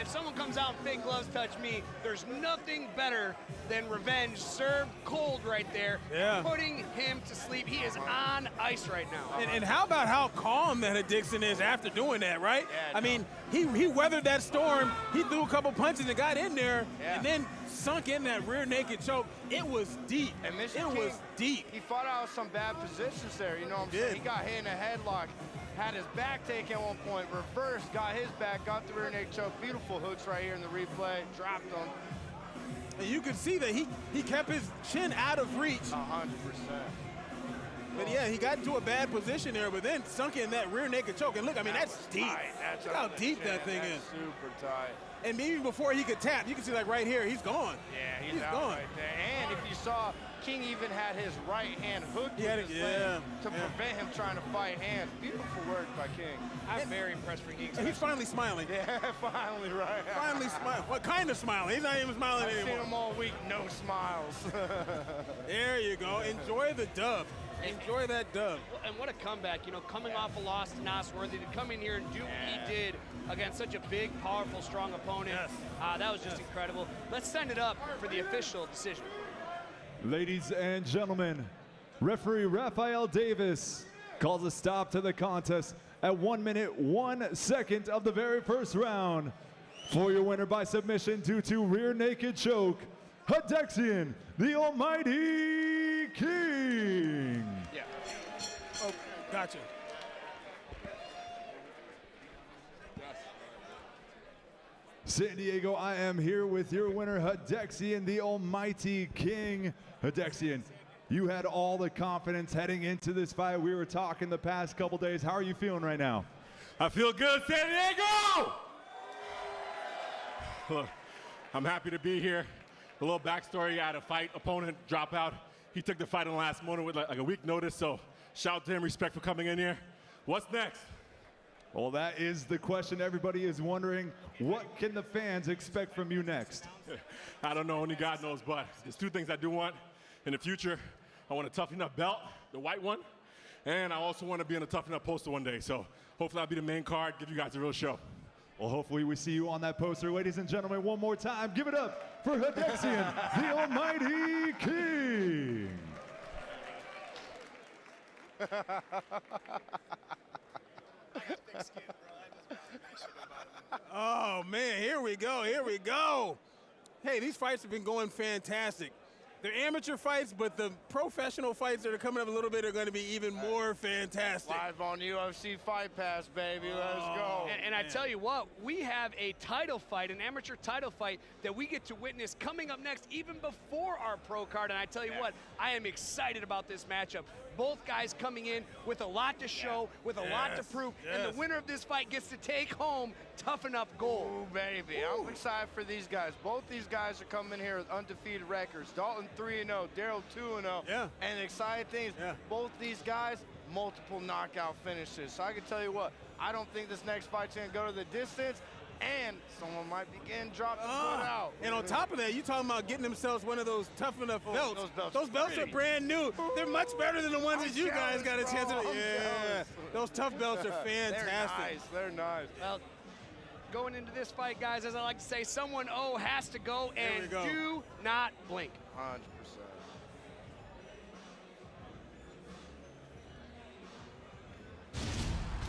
if someone comes out and fake gloves touch me, there's nothing better than revenge served cold right there, putting him to sleep. He is on ice right now. And how about how calm that Dixon is after doing that, right? Yeah, I mean, he weathered that storm. He threw a couple punches and got in there, and then sunk in that rear naked choke. It was deep. And Mr. It King, was deep. He fought out of some bad positions there, you know what I'm saying? He got hit in a headlock, had his back taken at one point, reversed, got his back, got the rear naked choke. Beautiful hooks right here in the replay, dropped him. And you could see that he kept his chin out of reach. 100%. But yeah, he got into a bad position there, but then sunk in that rear naked choke. And look, I mean, that's deep. Look how deep that thing is. Super tight. And even before he could tap, you can see like right here, he's gone. Yeah, he's out gone. right there. And if you saw, King even had his right hand hooked with his leg to prevent him trying to fight hands. Beautiful work by King. I'm very impressed with King. And he's finally smiling. Yeah, finally, right. Finally smiling. What kind of smiling? He's not even smiling I've anymore. seen him all week, no smiles. There you go. Enjoy the dub. Enjoy that dub. And what a comeback, you know, coming off a loss to Nosworthy, to come in here and do what he did against such a big, powerful, strong opponent. That was just incredible. Let's send it up for the official decision. Ladies and gentlemen, referee Rafael Davis calls a stop to the contest at 1 minute, 1 second of the very first round. For your winner by submission due to rear naked choke, Hadexian, the Almighty King. Yeah. Oh, gotcha. San Diego, I am here with your winner, Hadexian, the Almighty King. Hadexian, you had all the confidence heading into this fight. We were talking the past couple days. How are you feeling right now? I feel good, San Diego! Look, I'm happy to be here. A little backstory, I had a fight opponent drop out. He took the fight in the last moment with like a week notice, so shout out to him, respect for coming in here. What's next? Well, that is the question everybody is wondering. What can the fans expect from you next? I don't know, only God knows, but there's two things I do want in the future. I want a Tuff-N-UFF belt, the white one, and I also want to be in a Tuff-N-UFF poster one day. So hopefully I'll be the main card, give you guys a real show. Well, hopefully we see you on that poster. Ladies and gentlemen, one more time, give it up for Hadexian, the Almighty King. Oh, man, here we go, here we go. Hey, these fights have been going fantastic. They're amateur fights, but the professional fights that are coming up a little bit are going to be even more fantastic. Live on UFC Fight Pass, baby. Let's go. And I tell you what, we have a title fight, an amateur title fight that we get to witness coming up next, even before our pro card. And I tell you what, I am excited about this matchup. Both guys coming in with a lot to show, with a lot to prove, and the winner of this fight gets to take home Tuff-N-UFF gold. Ooh, baby. I'm excited for these guys. Both these guys are coming here with undefeated records. Dalton 3-0, Daryl 2-0. Yeah. And the exciting thing is, both these guys, multiple knockout finishes. So I can tell you what, I don't think this next fight's going to go to the distance, and someone might be getting dropped and put out. And on top of that, you talking about getting themselves one of those Tuff-N-UFF belts. Those belts are brand new. They're much better than the ones that you guys got a chance to. Yeah, those tough belts are fantastic. They're nice. Well, going into this fight, guys, as I like to say, someone has to go, and do not blink. 100%.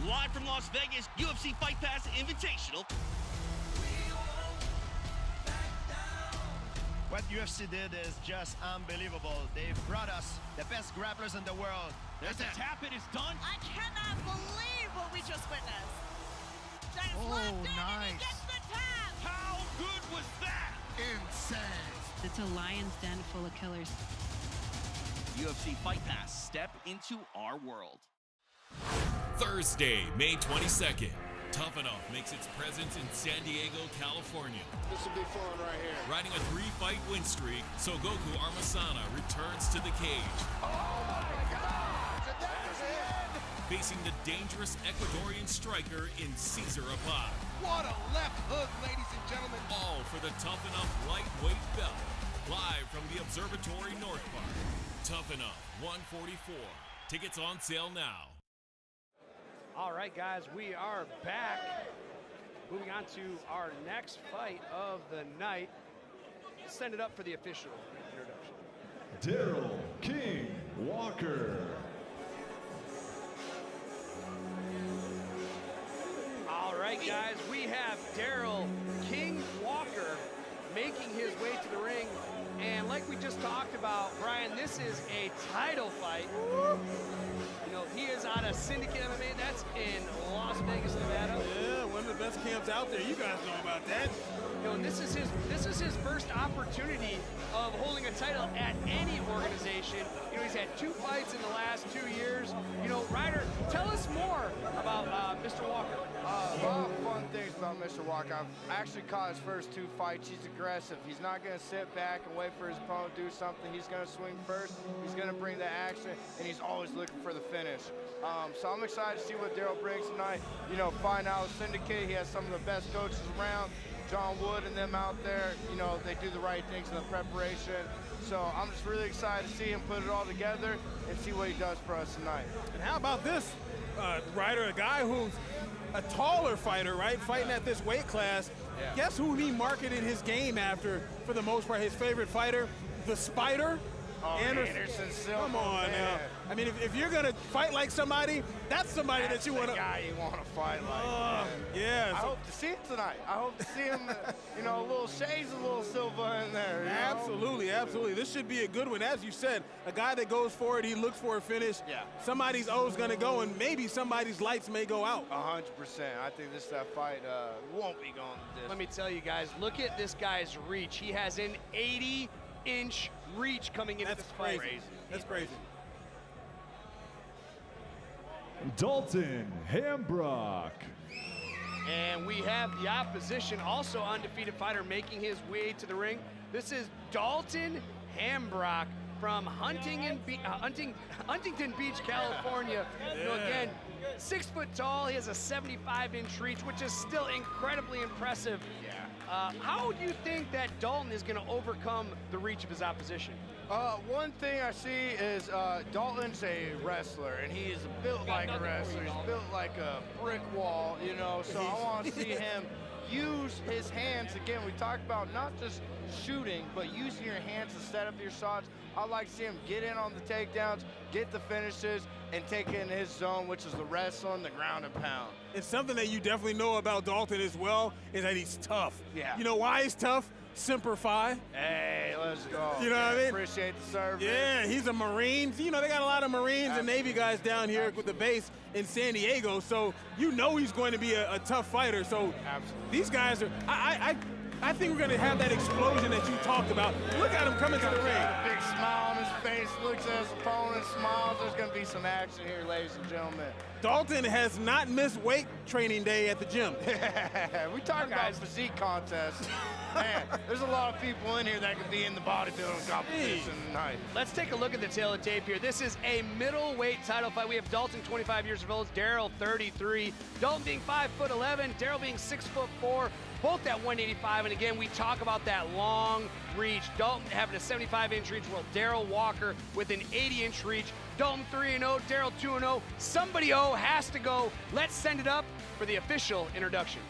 Live from Las Vegas, UFC Fight Pass Invitational. What UFC did is just unbelievable. They brought us the best grapplers in the world. There's a tap, it is done. I cannot believe what we just witnessed. Oh, nice. And he gets the tap. How good was that? Insane. It's a lion's den full of killers. UFC Fight Pass. Step into our world. Thursday, May 22nd. Tuff-N-UFF makes its presence in San Diego, California. This will be fun right here. Riding a 3-fight win streak, Tsogookhuu Amarsanaa returns to the cage. Oh my God! That is it! Facing the dangerous Ecuadorian striker in Cesar Abad. What a left hook, ladies and gentlemen. All for the Tuff-N-UFF lightweight belt. Live from the Observatory North Park. Tuff-N-UFF 144. Tickets on sale now. All right, guys, we are back. Moving on to our next fight of the night. Let's send it up for the official introduction. Daryl King Walker. All right, guys, we have Daryl King Walker making his way to the ring. And like we just talked about, Brian, this is a title fight. You know, he is out of Syndicate MMA. That's in Las Vegas, Nevada. Yeah, one of the best camps out there. You guys know about that. You know, and this is his first opportunity of holding a title at any organization. You know, he's had 2 fights in the last 2 years. You know, Ryder, tell us more about Mr. Walker. A lot of fun things about Mr. Walker. I've actually caught his first 2 fights. He's aggressive. He's not going to sit back and wait for his opponent to do something. He's going to swing first. He's going to bring the action, and he's always looking for the finish. So I'm excited to see what Daryl brings tonight. You know, find out Syndicate. He has some of the best coaches around. John Wood and them out there, you know, they do the right things in the preparation. So I'm just really excited to see him put it all together and see what he does for us tonight. And how about this, Ryder, a guy who's a taller fighter, right, fighting at this weight class. Yeah. Guess who he marketed his game after, for the most part, his favorite fighter, the Spider? Oh, Anderson Silva. Come on now. I mean, if you're going to fight like somebody, that's somebody that you want to. Guy you want to fight like. Yeah. I hope to see it tonight. I hope to see him, you know, a little shades of a little Silva in there. Absolutely, absolutely. This should be a good one. As you said, a guy that goes for it, he looks for a finish. Yeah. Somebody's O's going to go, and maybe somebody's lights may go out. 100%. I think that fight won't be going to this. Let me tell you guys, look at this guy's reach. He has an 80-inch reach coming into this fight. Crazy. That's crazy. Dalton Hamrock. And we have the opposition, also undefeated fighter, making his way to the ring. This is Dalton Hamrock from Huntington Beach, California. You know, again, 6 foot tall. He has a 75-inch reach, which is still incredibly impressive. How do you think that Dalton is going to overcome the reach of his opposition? One thing I see is Dalton's a wrestler, and he is built like a wrestler. He's built like a brick wall, you know, so I want to see him use his hands. Again, we talked about not just shooting, but using your hands to set up your shots. I like to see him get in on the takedowns, get the finishes, and take it in his zone, which is the wrestling, the ground and pound. It's something that you definitely know about Dalton as well, is that he's tough. Yeah. You know why he's tough? Semper Fi. Hey, let's go. You know what I mean? Appreciate the service. Yeah, he's a Marine. You know, they got a lot of Marines and Navy guys down here with the base in San Diego, so you know he's going to be a tough fighter. So these guys are, I think we're going to have that explosion that you talked about. Look at him coming to the ring. A big smile on his face, looks at his opponent, smiles. There's going to be some action here, ladies and gentlemen. Dalton has not missed weight training day at the gym. We talk about physique contests. Man, there's a lot of people in here that could be in the bodybuilding competition tonight. Let's take a look at the tail of tape here. This is a middleweight title fight. We have Dalton, 25 years of age, Daryl, 33. Dalton being 5'11", Daryl being 6'4", both at 185. And again, we talk about that long reach. Dalton having a 75-inch reach, while Daryl Walker with an 80-inch reach. Dalton 3-0, Daryl 2-0. Somebody has to go. Let's send it up for the official introduction.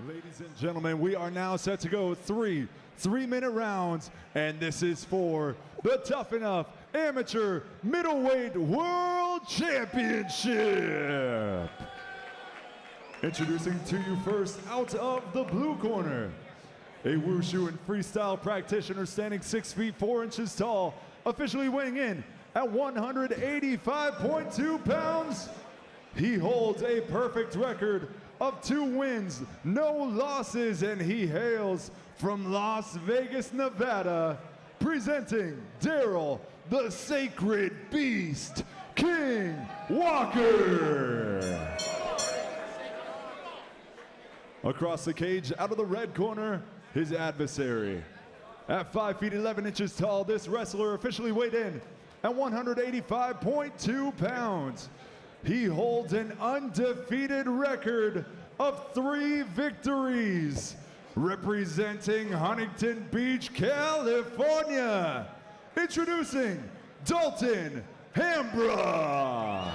Ladies and gentlemen, we are now set to go three-minute rounds, and this is for the Tuff-N-UFF Amateur Middleweight World Championship. Introducing to you first, out of the blue corner, a wushu and freestyle practitioner standing 6 feet 4 inches tall, officially weighing in at 185.2 pounds. He holds a perfect record of 2 wins, no losses, and he hails from Las Vegas, Nevada, presenting Daryl the sacred beast, King Walker. Across the cage, out of the red corner, his adversary. At 5 feet 11 inches tall, this wrestler officially weighed in at 185.2 pounds. He holds an undefeated record of 3 victories, representing Huntington Beach, California. Introducing Dalton Hamrock.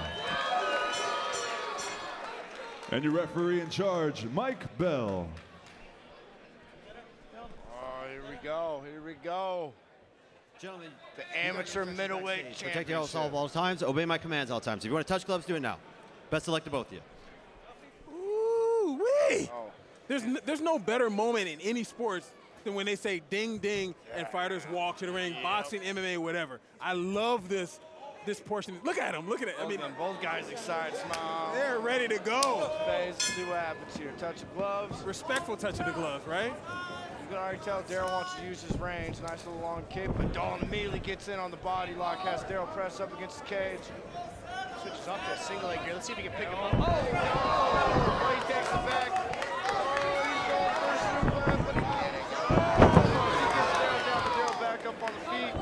And your referee in charge, Mike Bell. Oh, here we go, here we go. Gentlemen, the amateur middleweight championship. Protect yourself all the times, obey my commands all the times. If you want to touch gloves, do it now. Best of luck to both of you. Ooh-wee! Oh. There's no better moment in any sports than when they say ding, ding, and fighters walk to the ring, boxing, MMA, whatever. I love this portion. Look at them, look at it. I mean, both guys excited, smile. They're ready to go. Face, see what happens here. Touch of gloves. Respectful touch of the gloves, right? You can already tell Daryl wants to use his range. Nice little long kick, but Dalton immediately gets in on the body lock, has Daryl press up against the cage. Switches up to a single leg here. Let's see if he can pick him up. Oh, he takes it back. He's going for a super, but he can't. He gets Daryl back up on the feet,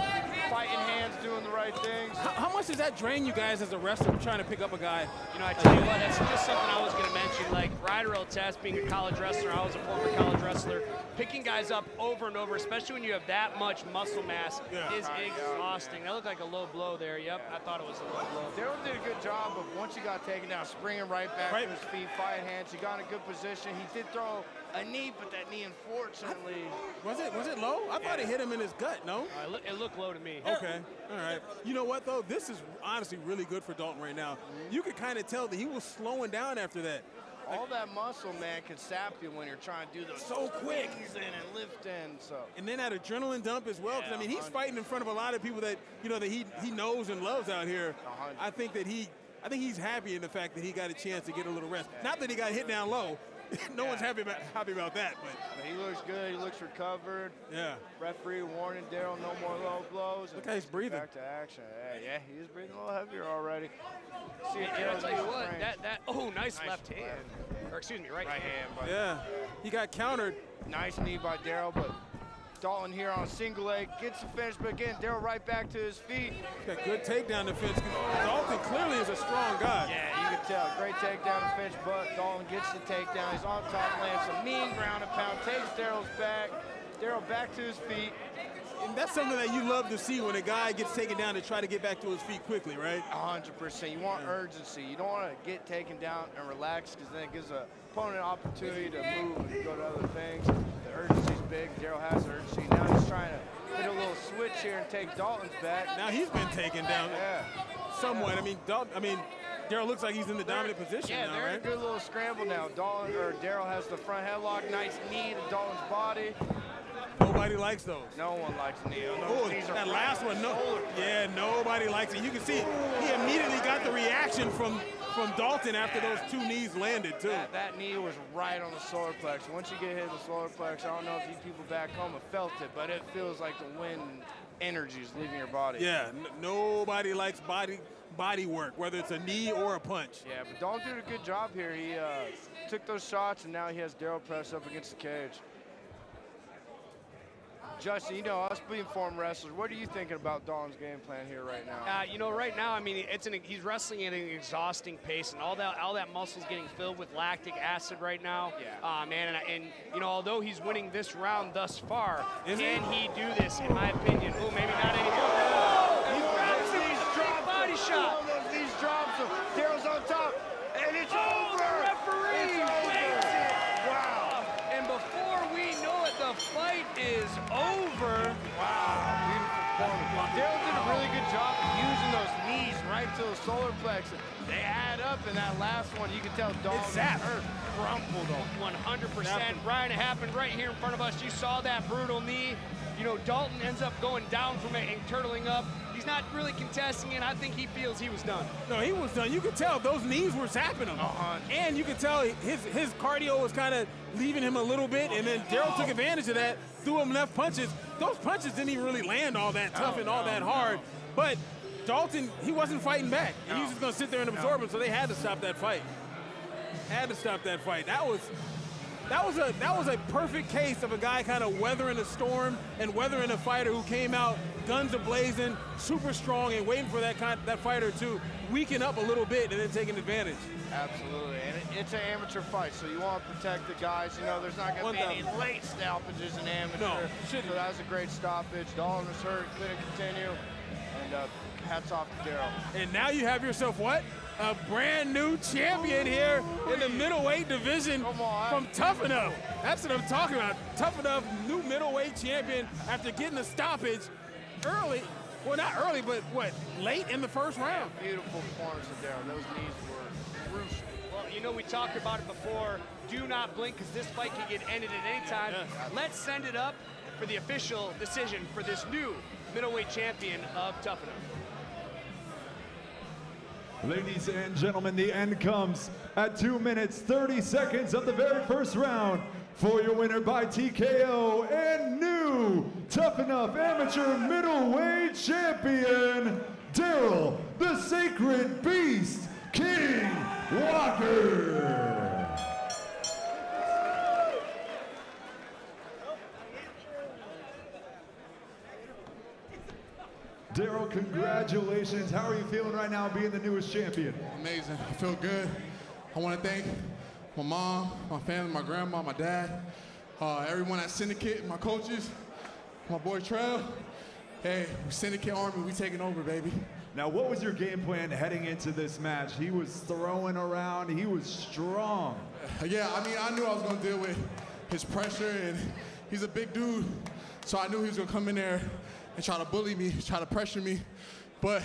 fighting hands, doing the right things. How much does that drain you guys as a wrestler trying to pick up a guy? You know, I tell you what, that's just something I was going to mention. Like, Ryder Test, being a college wrestler, I was a former college wrestler. Picking guys up over and over, especially when you have that much muscle mass, is exhausting. That looked like a low blow there. Yep, I thought it was a low blow. Daryl did a good job of, once he got taken down, springing right back to his feet, fighting hands. He got in a good position. He did throw a knee, but that knee, unfortunately. Was it low? I thought it hit him in his gut, no? It looked low to me. Okay, all right. You know what, though? This is honestly really good for Dalton right now. You could kind of tell that he was slowing down after that. All that muscle, man, can sap you when you're trying to do those so quick in and lift in. So. And then that adrenaline dump as well. Because I mean, he's fighting in front of a lot of people that that he knows and loves out here. I think he's happy in the fact that he got a chance to get a little rest. Not that he got hit down low. No one's happy about that. But he looks good. He looks recovered. Yeah. Referee warning Daryl no more low blows. Look how he's breathing. Back to action. Yeah, he is breathing a little heavier already. I'll tell you what, nice left hand. Or excuse me, right hand. Yeah, he got countered. Nice knee by Daryl, but Dalton here on a single leg gets the finish, but again, Daryl right back to his feet. Got good takedown defense. Dalton clearly is a strong guy. Yeah, you can tell. Great takedown defense, but Dalton gets the takedown. He's on top, lands some mean ground and pound, takes Daryl's back. Daryl back to his feet. And that's something that you love to see when a guy gets taken down to try to get back to his feet quickly, right? 100%. You want urgency. You don't want to get taken down and relax, because then it gives the opponent an opportunity to move and go to other things. The urgency's big. Daryl has urgency. Now he's trying to hit a little switch here and take Dalton's back. Now he's been taken down somewhat. I mean, Daryl looks like he's in the dominant position now, they're in a good little scramble now. Daryl has the front headlock, nice knee to Dalton's body. Nobody likes those. No one likes knee. Oh, that last one, nobody likes it. You can see he immediately got the reaction from Dalton after those 2 knees landed, too. That knee was right on the solar plex. Once you get hit in the solar plex, I don't know if you people back home have felt it, but it feels like the wind energy is leaving your body. Yeah, nobody likes body work, whether it's a knee or a punch. Yeah, but Dalton did a good job here. He took those shots, and now he has Daryl pressed up against the cage. Justin, you know, us being former wrestlers, what are you thinking about Dalton's game plan here right now? Right now, I mean, he's wrestling at an exhausting pace, and all that muscle's getting filled with lactic acid right now. Yeah. Man, and although he's winning this round thus far, can he do this? In my opinion, maybe not anymore. Body shot. These drops. Daryl's on top, and it's over. The referee makes it. Wow. And before we know it, the fight is over. Wow, beautiful performance. Daryl did a really good job of using those knees right to the solar plexus. They add up in that last one. You can tell Dalton hurt, crumpled him. 100%. Brian, it happened right here in front of us. You saw that brutal knee. Dalton ends up going down from it and turtling up. He's not really contesting it. I think he feels he was done. No, he was done. You could tell those knees were zapping him. And you could tell his cardio was kind of leaving him a little bit, and then Daryl took advantage of that, threw him enough punches. Those punches didn't even really land all that tough and all that hard. But Dalton, he wasn't fighting back. And he was just going to sit there and absorb him, so they had to stop that fight. Had to stop that fight. That was a perfect case of a guy kind of weathering a storm and weathering a fighter who came out guns a-blazing, super strong, and waiting for that fighter to weaken up a little bit and then taking advantage. Absolutely, and it's an amateur fight, so you want to protect the guys. You know, there's not going to be any late stoppages in amateur. No, so that was a great stoppage. Dalton was hurt, couldn't continue, and hats off to Daryl. And now you have yourself what? A brand new champion here in the middleweight division from Tuff-N-UFF. That's what I'm talking about. Tuff-N-UFF, new middleweight champion after getting a stoppage early. Well, not early, but what, late in the first round. Beautiful performance of Daryl. Those knees were crucial. Well, you know, we talked about it before. Do not blink, because this fight can get ended at any time. Let's send it up for the official decision for this new middleweight champion of Tuff-N-UFF. Ladies and gentlemen, the end comes at 2 minutes, 30 seconds of the very first round. For your winner by TKO and new Tuff-N-UFF Amateur Middleweight Champion, Daryl the Sacred Beast King Walker. Daryl, congratulations. How are you feeling right now being the newest champion? Amazing. I feel good. I want to thank my mom, my family, my grandma, my dad, everyone at Syndicate, my coaches, my boy Trev. Hey, Syndicate Army, we taking over, baby. Now, what was your game plan heading into this match? He was throwing around. He was strong. Yeah, I mean, I knew I was going to deal with his pressure, and he's a big dude, so I knew he was going to come in there and try to bully me, try to pressure me. But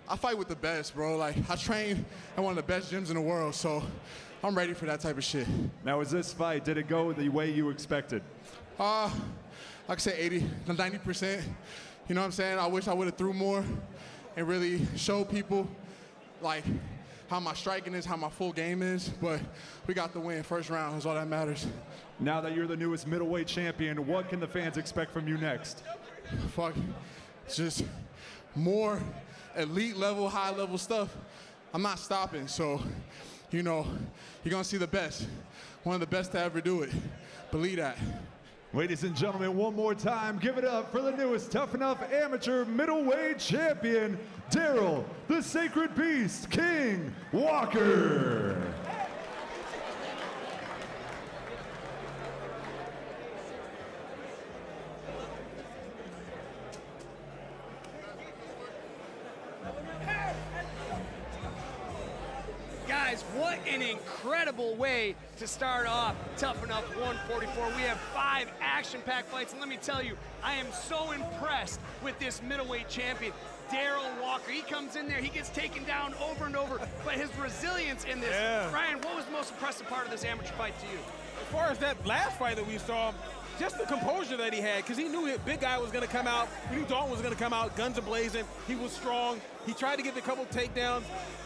I fight with the best, bro. Like, I train at one of the best gyms in the world, so I'm ready for that type of shit. Now, was this fight, did it go the way you expected? Like I said, 80, 90%. You know what I'm saying? I wish I would have threw more and really showed people, like, how my striking is, how my full game is, but we got the win. First round is all that matters. Now that you're the newest middleweight champion, what can the fans expect from you next? Fuck, it's just more elite level, high level stuff. I'm not stopping, so, you know, you're gonna see the best. One of the best to ever do it. Believe that. Ladies and gentlemen, one more time, give it up for the newest Tuff-N-UFF Amateur Middleweight Champion, Daryl the Sacred Beast King Walker. Guys, what an incredible way to start off Tuff-N-UFF 144. We have 5 action-packed fights, and let me tell you, I am so impressed with this middleweight champion, Daryl Walker. He comes in there, he gets taken down over and over, but his resilience in this. Ryan, what was the most impressive part of this amateur fight to you? As far as that last fight that we saw, just the composure that he had, because he knew his big guy was going to come out. He knew Dalton was going to come out, guns a-blazing. He was strong. He tried to get a couple takedowns,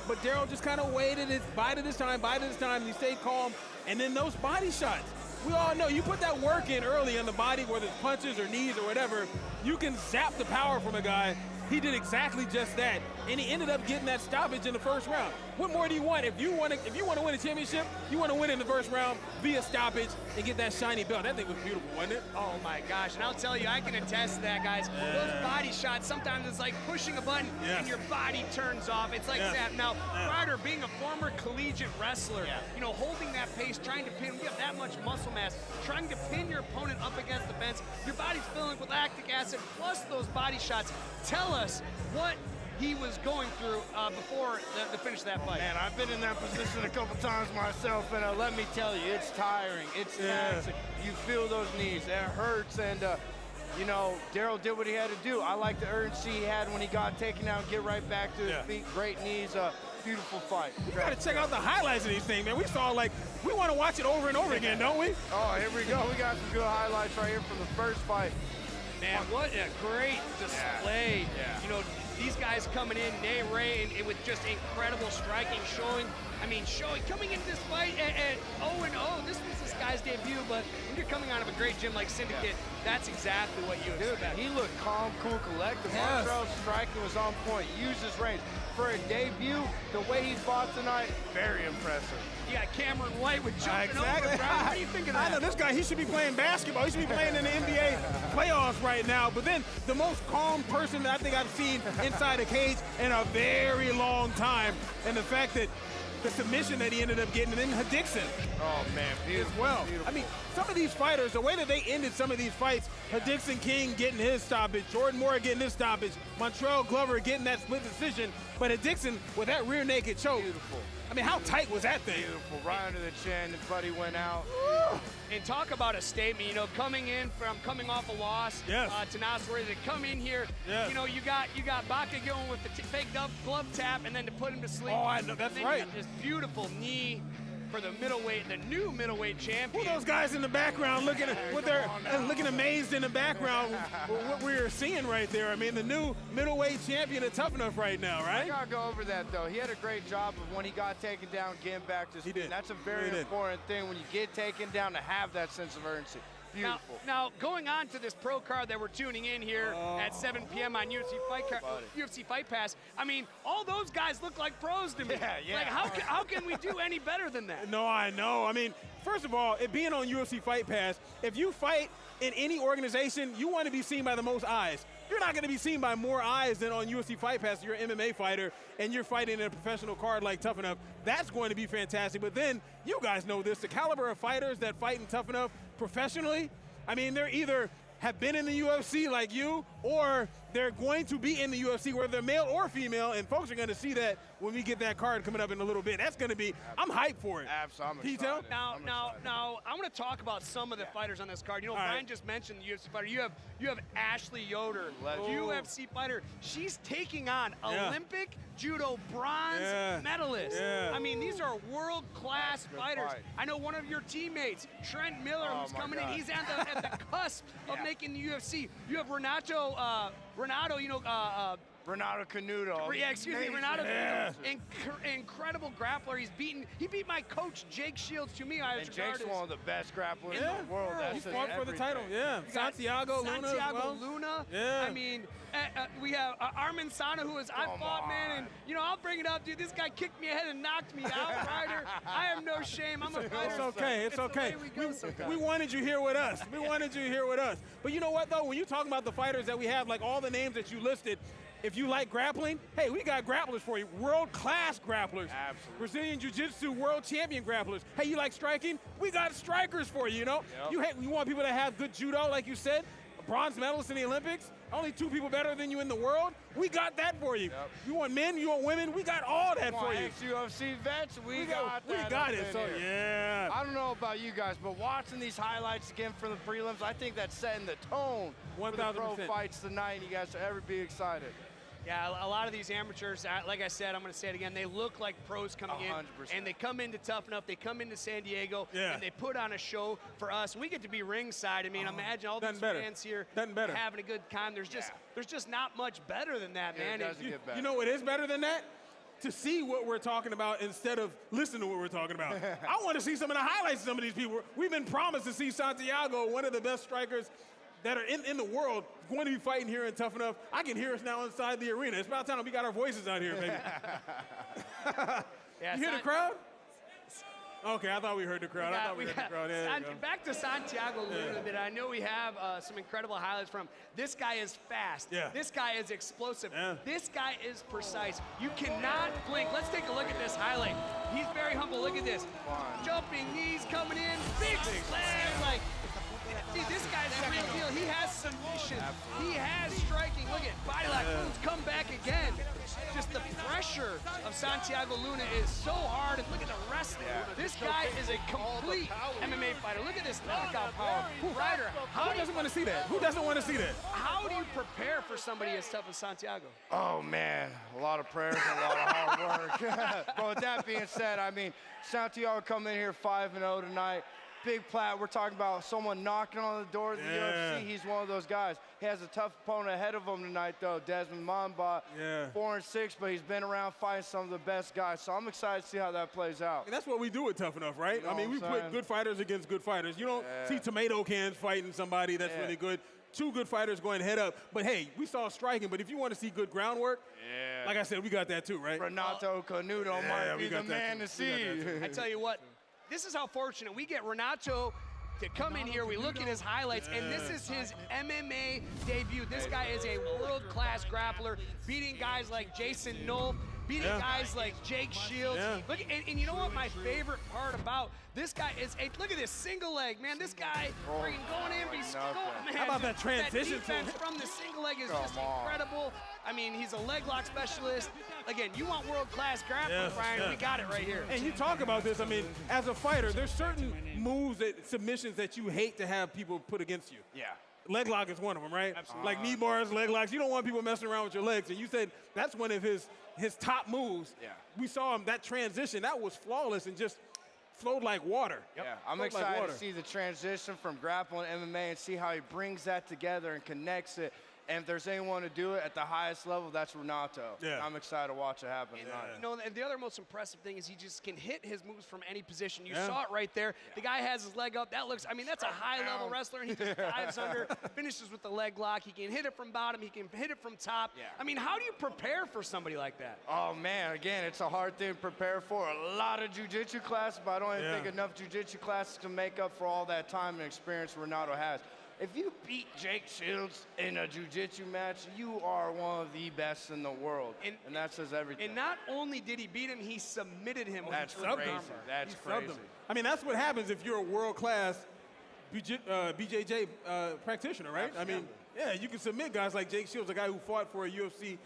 but Daryl just kind of waited, bided his time, and he stayed calm. And then those body shots. We all know, you put that work in early in the body, whether it's punches or knees or whatever, you can zap the power from a guy. He did exactly just that, and he ended up getting that stoppage in the first round. What more do you want? If you want to win a championship, you want to win in the first round via stoppage and get that shiny belt. That thing was beautiful, wasn't it? Oh my gosh, and I'll tell you, I can attest to that, guys. Those body shots, sometimes it's like pushing a button and your body turns off. It's like that. Now, Ryder, being a former collegiate wrestler, you know, holding that pace, trying to pin, we have that much muscle mass, trying to pin your opponent up against the fence, your body's filling with lactic acid, plus those body shots. Tell us what he was going through before the finish of that fight. Man, I've been in that position a couple times myself, and let me tell you, it's tiring. It's taxing. You feel those knees. It hurts, and, you know, Daryl did what he had to do. I like the urgency he had when he got taken out, get right back to his feet. Great knees. Beautiful fight. You got to check out the highlights of these things, man. We saw, like, we want to watch it over and over again, don't we? Oh, here we go. We got some good highlights right here from the first fight. Man, what a great display. You know, these guys coming in, Nay Ray, and with just incredible striking, showing, coming into this fight at 0-0, this was this guy's debut, but when you're coming out of a great gym like Syndicate, that's exactly what you expect. He looked calm, cool, collected. Yes. Montrell's striking was on point, used his range. For a debut, the way he fought tonight, very impressive. You got Cameron White with jumping over, Brown. What do you think of that? I know this guy, he should be playing basketball. He should be playing in the NBA playoffs right now. But then the most calm person that I think I've seen inside a cage in a very long time, and the fact that the submission that he ended up getting, and then Dixon. Oh, man, beautiful. As well. Beautiful. I mean, some of these fighters, the way that they ended some of these fights, Dixon King getting his stoppage, Jordan Moore getting his stoppage, Montrell Glover getting that split decision, but Dixon with that rear naked choke. Beautiful. I mean, how tight was that thing? Beautiful, right under the chin, his buddy went out. And talk about a statement, coming off a loss to Nasri, to come in here, you got Baca going with the fake glove tap and then to put him to sleep. Oh, I know, that's right. You got this beautiful knee for the new middleweight champion. Who are those guys in the background looking amazed in the background with what we're seeing right there? I mean, the new middleweight champion of Tuff-N-UFF right now, right? I gotta go over that though. He had a great job of when he got taken down, getting back to his feet. That's a very important thing when you get taken down, to have that sense of urgency. Beautiful. Now, going on to this pro card that we're tuning in here at 7 p.m. on UFC Fight Pass, all those guys look like pros to me. Yeah. Like, how can we do any better than that? No, I know. First of all, it being on UFC Fight Pass, if you fight in any organization, you want to be seen by the most eyes. You're not going to be seen by more eyes than on UFC Fight Pass. You're an MMA fighter, and you're fighting in a professional card like Tuff-N-UFF. That's going to be fantastic. But then, you guys know this, the caliber of fighters that fight in Tuff-N-UFF professionally, they're either have been in the UFC like you, or they're going to be in the UFC, whether they're male or female, and folks are going to see that when we get that card coming up in a little bit. That's going to be, I'm hyped for it. Absolutely. Now, I want to talk about some of the fighters on this card. Ryan just mentioned the UFC fighter. You have Ashley Yoder, UFC fighter. She's taking on Olympic judo bronze medalist. These are world-class fighters. I know one of your teammates, Trent Miller, who's coming in. He's at the cusp of making the UFC. You have Renato, Renato Canuto. Renato Canuto. Incredible grappler. He beat my coach, Jake Shields, to me. Jake's one of the best grapplers in the world. He fought for the title, Santiago Luna. We have Amarsanaa, who is, I fought, man, and, I'll bring it up, dude. This guy kicked me ahead and knocked me out, Ryder. I have no shame. I'm a fighter. It's okay. We wanted you here with us. But you know what, though? When you talk about the fighters that we have, like all the names that you listed, if you like grappling, hey, we got grapplers for you. World-class grapplers. Absolutely. Brazilian Jiu-Jitsu world champion grapplers. Hey, you like striking? We got strikers for you, You want people that have good judo, like you said, bronze medalists in the Olympics, only 2 people better than you in the world. We got that for you. You want men, you want women, we got all that for you. Ex-UFC vets, we got it. So, yeah. I don't know about you guys, but watching these highlights again for the prelims, I think that's setting the tone for the pro fights tonight. You guys should ever be excited. Yeah, a lot of these amateurs, like I said, I'm going to say it again, they look like pros coming 100%. in. And they come into Tuff-N-UFF, they come into San Diego, and they put on a show for us. We get to be ringside. Imagine all these fans here having a good time. There's just not much better than that, man. It doesn't get better. You know what is better than that? To see what we're talking about instead of listen to what we're talking about. I want to see some of the highlights of some of these people. We've been promised to see Santiago, one of the best strikers that are in the world, going to be fighting here in Tuff-N-UFF. I can hear us now inside the arena. It's about time we got our voices out here, baby. You hear the crowd? Okay, I thought we heard the crowd. Back to Santiago Luna a bit. I know we have some incredible highlights from him. This guy is fast. This guy is explosive. This guy is precise. You cannot blink. Let's take a look at this highlight. He's very humble. Look at this. Jumping knees coming in. Big slam. See, this guy's a real deal. He has submission. He has striking. Look at body lock moves. Come back again. Just the pressure of Santiago Luna is so hard. And look at the wrestling. This guy is a complete MMA fighter. Look at this knockout power. Ryder, who doesn't want to see that? Who doesn't want to see that? How do you prepare for somebody as tough as Santiago? Oh, man. A lot of prayers and a lot of hard work. But with that being said, Santiago come in here 5-0 tonight. big plat. We're talking about someone knocking on the door of the UFC. He's one of those guys. He has a tough opponent ahead of him tonight, though, Desmond Monbot. 4-6, but he's been around fighting some of the best guys. So I'm excited to see how that plays out. And that's what we do with Tuff-N-UFF, right? You know I mean, we put good fighters against good fighters. You don't see tomato cans fighting somebody that's really good. Two good fighters going head up. But, hey, we saw striking. But if you want to see good groundwork, like I said, we got that too, right? Renato Canuto might be the man to see. I tell you what, this is how fortunate. We get Renato to come in here. We look at his highlights, and this is his MMA debut. This guy is a world-class grappler, beating guys like Jason Nolf, beating guys like Jake Shields. Look, and you know what my favorite part about this guy is? Look at this single leg, man. This guy freaking going in, he's man. How about that transition? That defense from the single leg is just incredible. I mean, he's a leg lock specialist. Again, you want world-class grappling, Brian, we got it right here. And you talk about this, I mean, as a fighter, there's certain moves, submissions that you hate to have people put against you. Leg lock is one of them, right? Absolutely. Like knee bars, leg locks. You don't want people messing around with your legs. And you said that's one of his top moves. We saw him, that transition, that was flawless and just flowed like water. I'm excited to see the transition from grappling to MMA and see how he brings that together and connects it. And if there's anyone to do it at the highest level, that's Renato. I'm excited to watch it happen tonight. You know, and the other most impressive thing is he just can hit his moves from any position. You saw it right there. The guy has his leg up. That looks, I mean, that's a high-level wrestler, and he just dives under, finishes with the leg lock. He can hit it from bottom. He can hit it from top. I mean, how do you prepare for somebody like that? Oh, man, again, it's a hard thing to prepare for. A lot of jiu-jitsu classes, but I don't even think enough jiu-jitsu classes can make up for all that time and experience Renato has. If you beat Jake Shields in a jiu-jitsu match, you are one of the best in the world, and that says everything. And not only did he beat him, he submitted him. That's crazy. That's crazy. I mean, that's what happens if you're a world-class BJJ practitioner, right? I mean, you can submit guys like Jake Shields, a guy who fought for a UFC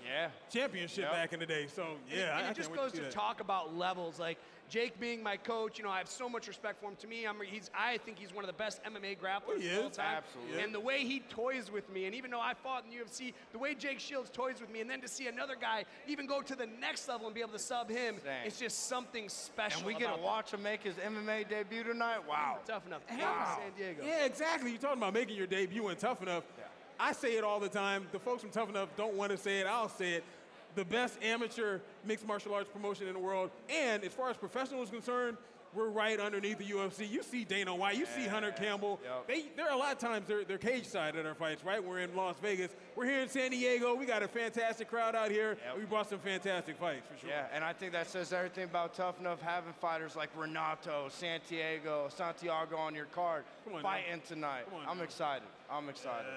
championship back in the day. So, and it just goes to talk about levels. Like, Jake being my coach, you know, I have so much respect for him. To me, I think he's one of the best MMA grapplers of all time. Absolutely. And the way he toys with me, and even though I fought in the UFC, the way Jake Shields toys with me, and then to see another guy even go to the next level and be able to sub him, it's just something special. And we get to watch him make his MMA debut tonight. Wow. Tuff-N-UFF. Wow. San Diego. Yeah, exactly. You're talking about making your debut in Tuff-N-UFF. I say it all the time. The folks from Tuff-N-UFF don't want to say it. I'll say it. The best amateur mixed martial arts promotion in the world. And as far as professional is concerned, we're right underneath the UFC. You see Dana White, you see Hunter Campbell. There are a lot of times they're cage side at our fights, right? We're in Las Vegas. We're here in San Diego. We got a fantastic crowd out here. We brought some fantastic fights, for sure. Yeah, and I think that says everything about Tuff-N-UFF, having fighters like Renato, Santiago on your card fighting tonight. I'm excited. I'm excited.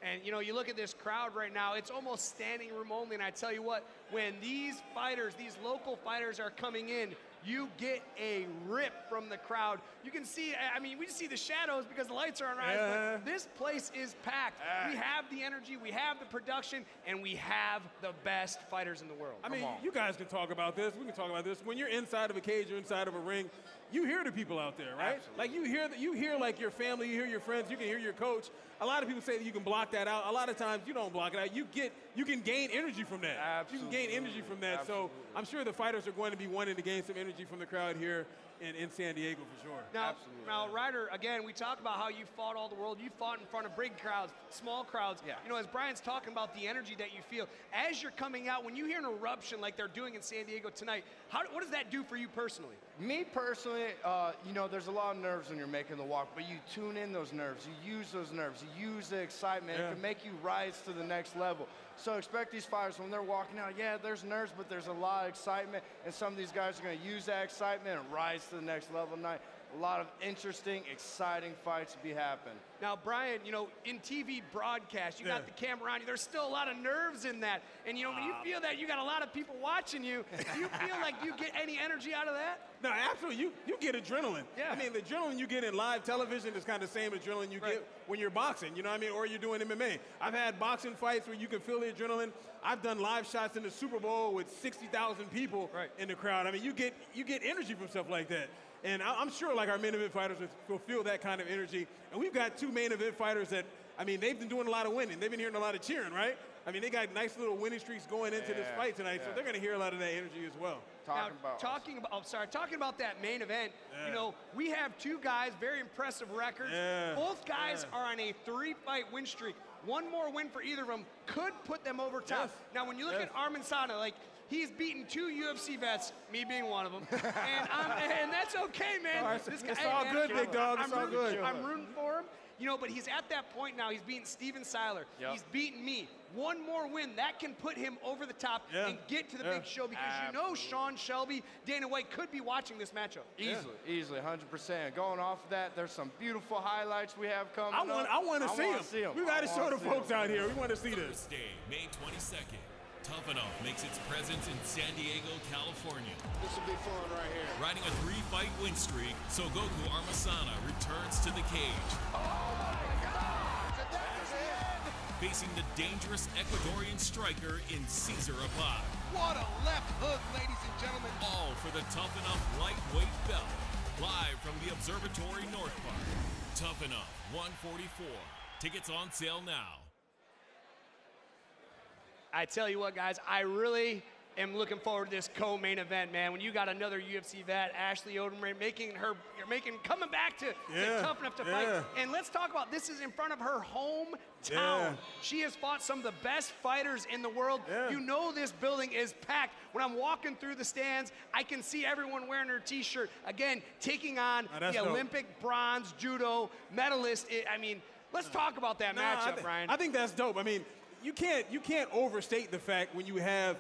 And, you know, you look at this crowd right now, it's almost standing room only. And I tell you what, when these fighters, these local fighters are coming in, you get a rip from the crowd. You can see, I mean, we see the shadows because the lights are on rise, but this place is packed. We have the energy, we have the production, and we have the best fighters in the world. I mean, you guys can talk about this. We can talk about this. When you're inside of a cage or inside of a ring, you hear the people out there, right? Like you hear like your family, you hear your friends, you can hear your coach. A lot of people say that you can block that out. A lot of times you don't block it out. You can gain energy from that. You can gain energy from that. So I'm sure the fighters are going to be wanting to gain some energy from the crowd here in San Diego for sure. Now, Ryder, again, we talk about how you fought all the world. You fought in front of big crowds, small crowds. You know, as Brian's talking about the energy that you feel, as you're coming out, when you hear an eruption like they're doing in San Diego tonight, what does that do for you personally? Me personally, you know, there's a lot of nerves when you're making the walk, but you tune in those nerves. You use those nerves. You use the excitement. It can make you rise to the next level. So expect these fighters, when they're walking out, there's nerves, but there's a lot of excitement, and some of these guys are going to use that excitement and rise to the next level tonight. A lot of interesting, exciting fights to be happening. Now, Brian, you know, in TV broadcast, you got the camera on you. There's still a lot of nerves in that. And, you know, when you feel that you got a lot of people watching you, do you feel like you get any energy out of that? No, absolutely. You get adrenaline. I mean, the adrenaline you get in live television is kind of the same adrenaline you get when you're boxing, you know what I mean, or you're doing MMA. I've had boxing fights where you can feel the adrenaline. I've done live shots in the Super Bowl with 60,000 people in the crowd. I mean, you get energy from stuff like that. And I'm sure like our main event fighters will feel that kind of energy. And we've got two main event fighters that, I mean, they've been doing a lot of winning. They've been hearing a lot of cheering, right? I mean, they got nice little winning streaks going into this fight tonight, so they're going to hear a lot of that energy as well. Talking about that main event, you know, we have two guys, very impressive records. Both guys are on a 3-fight win streak. One more win for either of them could put them over top. Now, when you look at Amarsanaa, like, he's beaten 2 UFC vets, me being one of them, and that's okay, man. It's all good, big dog. It's all good. I'm rooting for him. You know, but he's at that point now. He's beaten Steven Seiler. He's beaten me. One more win, that can put him over the top and get to the big show, because you know Sean Shelby, Dana White could be watching this matchup. Easily, 100%. Going off of that, there's some beautiful highlights we have coming up. I want to see them. We got to show the folks out here. We want to see this. Thursday, May 22nd. Tuff-N-UFF makes its presence in San Diego, California. This will be fun right here. Riding a 3-fight win streak, Tsogookhuu Amarsanaa returns to the cage. Oh my God! That's the end! Facing the dangerous Ecuadorian striker in Cesar Abad. What a left hook, ladies and gentlemen. All for the Tuff-N-UFF lightweight belt. Live from the Observatory North Park. Tuff-N-UFF 144. Tickets on sale now. I tell you what, guys, I really am looking forward to this co-main event, man. When you got another UFC vet, Ashley Odenray, coming back to Tuff-N-UFF to fight. And let's talk about, this is in front of her hometown. She has fought some of the best fighters in the world. You know this building is packed. When I'm walking through the stands, I can see everyone wearing her T-shirt. Again, taking on the Olympic bronze judo medalist. I mean, let's talk about that matchup, Brian. I think that's dope. I mean, you can't overstate the fact when you have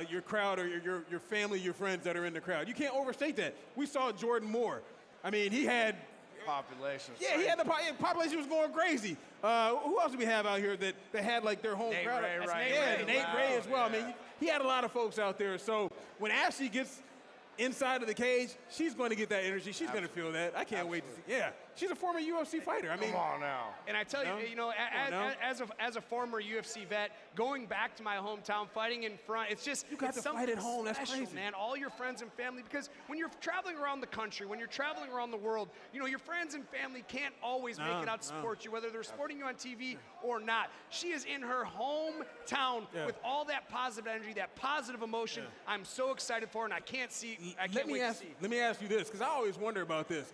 your crowd or your family, your friends that are in the crowd. You can't overstate that. We saw Jordan Moore. I mean, he had population. Yeah, he had the population was going crazy. Who else do we have out here that had like their home crowd? Nate Ray as well. I mean, he had a lot of folks out there. So when Ashley gets inside of the cage, she's going to get that energy. She's going to feel that. I can't wait to see. Yeah, she's a former UFC fighter. I mean, come on now. And I tell you, you know, as a former UFC vet, going back to my hometown, fighting in front, it's just you got to fight at home. That's crazy, man. All your friends and family, because when you're traveling around the country, when you're traveling around the world, you know, your friends and family can't always make it out to support you, whether they're supporting you on TV or not. She is in her hometown with all that positive energy, that positive emotion. I'm so excited for her, and I can't wait to see. Let me ask you this, because I always wonder about this.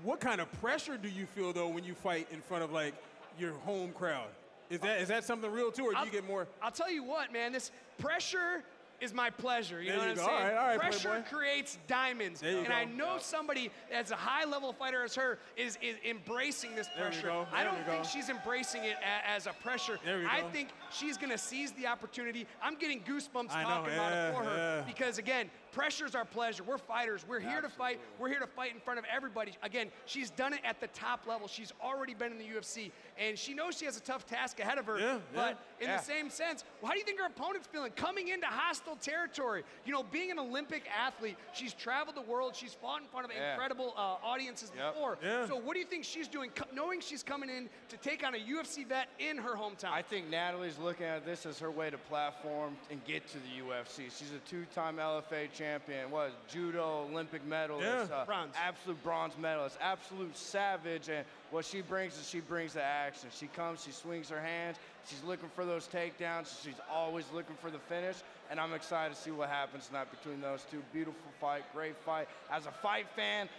What kind of pressure do you feel, though, when you fight in front of, like, your home crowd? Is that something real, too, or do you get more? I'll tell you what, man. This pressure is my pleasure. You know what I'm saying? All right, pressure creates diamonds. And I know somebody as a high-level fighter as her is embracing this pressure. I don't think she's embracing it as a pressure. I think she's going to seize the opportunity. I'm getting goosebumps talking about it for her. Because, again, pressure's our pleasure. We're fighters. We're here to fight. We're here to fight in front of everybody. Again, she's done it at the top level. She's already been in the UFC. And she knows she has a tough task ahead of her. But in the same sense, how do you think her opponent's feeling? Coming into hostile territory. You know, being an Olympic athlete, she's traveled the world. She's fought in front of incredible audiences before. So what do you think she's doing, knowing she's coming in to take on a UFC vet in her hometown? I think Natalie's looking at this as her way to platform and get to the UFC. She's a 2-time LFA champion, judo, Olympic medalist, absolute bronze medalist, absolute savage, and what she brings is she brings the action. She comes, she swings her hands, she's looking for those takedowns, she's always looking for the finish, and I'm excited to see what happens tonight between those two. Beautiful fight, great fight. As a fight fan,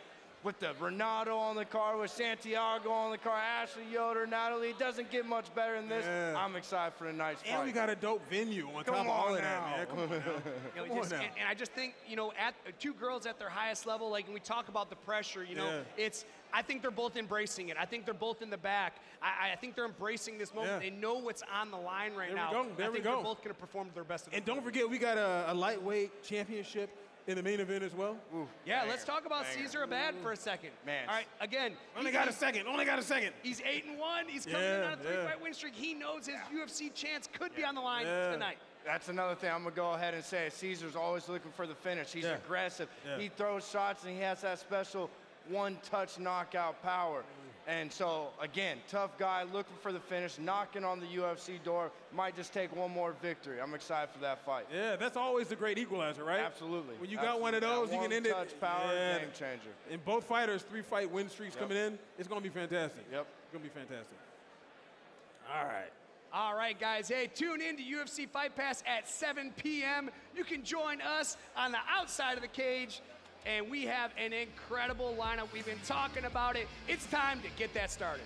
with the Renato on the card, with Santiago on the card, Ashley Yoder, Natalie, it doesn't get much better than this. I'm excited for tonight's fight. And we got a dope venue on top of all of that, man. Come on now. And I just think, you know, at two girls at their highest level, like when we talk about the pressure, you know, I think they're both embracing it. I think they're both in the back. I think they're embracing this moment. They know what's on the line right now. I think they're both going to perform their best. And don't forget, we got a lightweight championship in the main event as well. Let's talk about Cesar Abad for a second. All right, again. Only got a second. He's 8-1. He's coming in on a 3-fight win streak. He knows his UFC chance could be on the line tonight. That's another thing I'm going to go ahead and say. Cesar's always looking for the finish. He's aggressive. He throws shots, and he has that special one-touch knockout power. And so, again, tough guy, looking for the finish, knocking on the UFC door, might just take one more victory. I'm excited for that fight. Yeah, that's always the great equalizer, right? Absolutely. When you got one of those, you can end it. One-touch power, game changer. And both fighters, 3-fight win streaks coming in. It's going to be fantastic. Yep. It's going to be fantastic. All right. All right, guys. Hey, tune in to UFC Fight Pass at 7 p.m. You can join us on the outside of the cage, and we have an incredible lineup. We've been talking about it. It's time to get that started.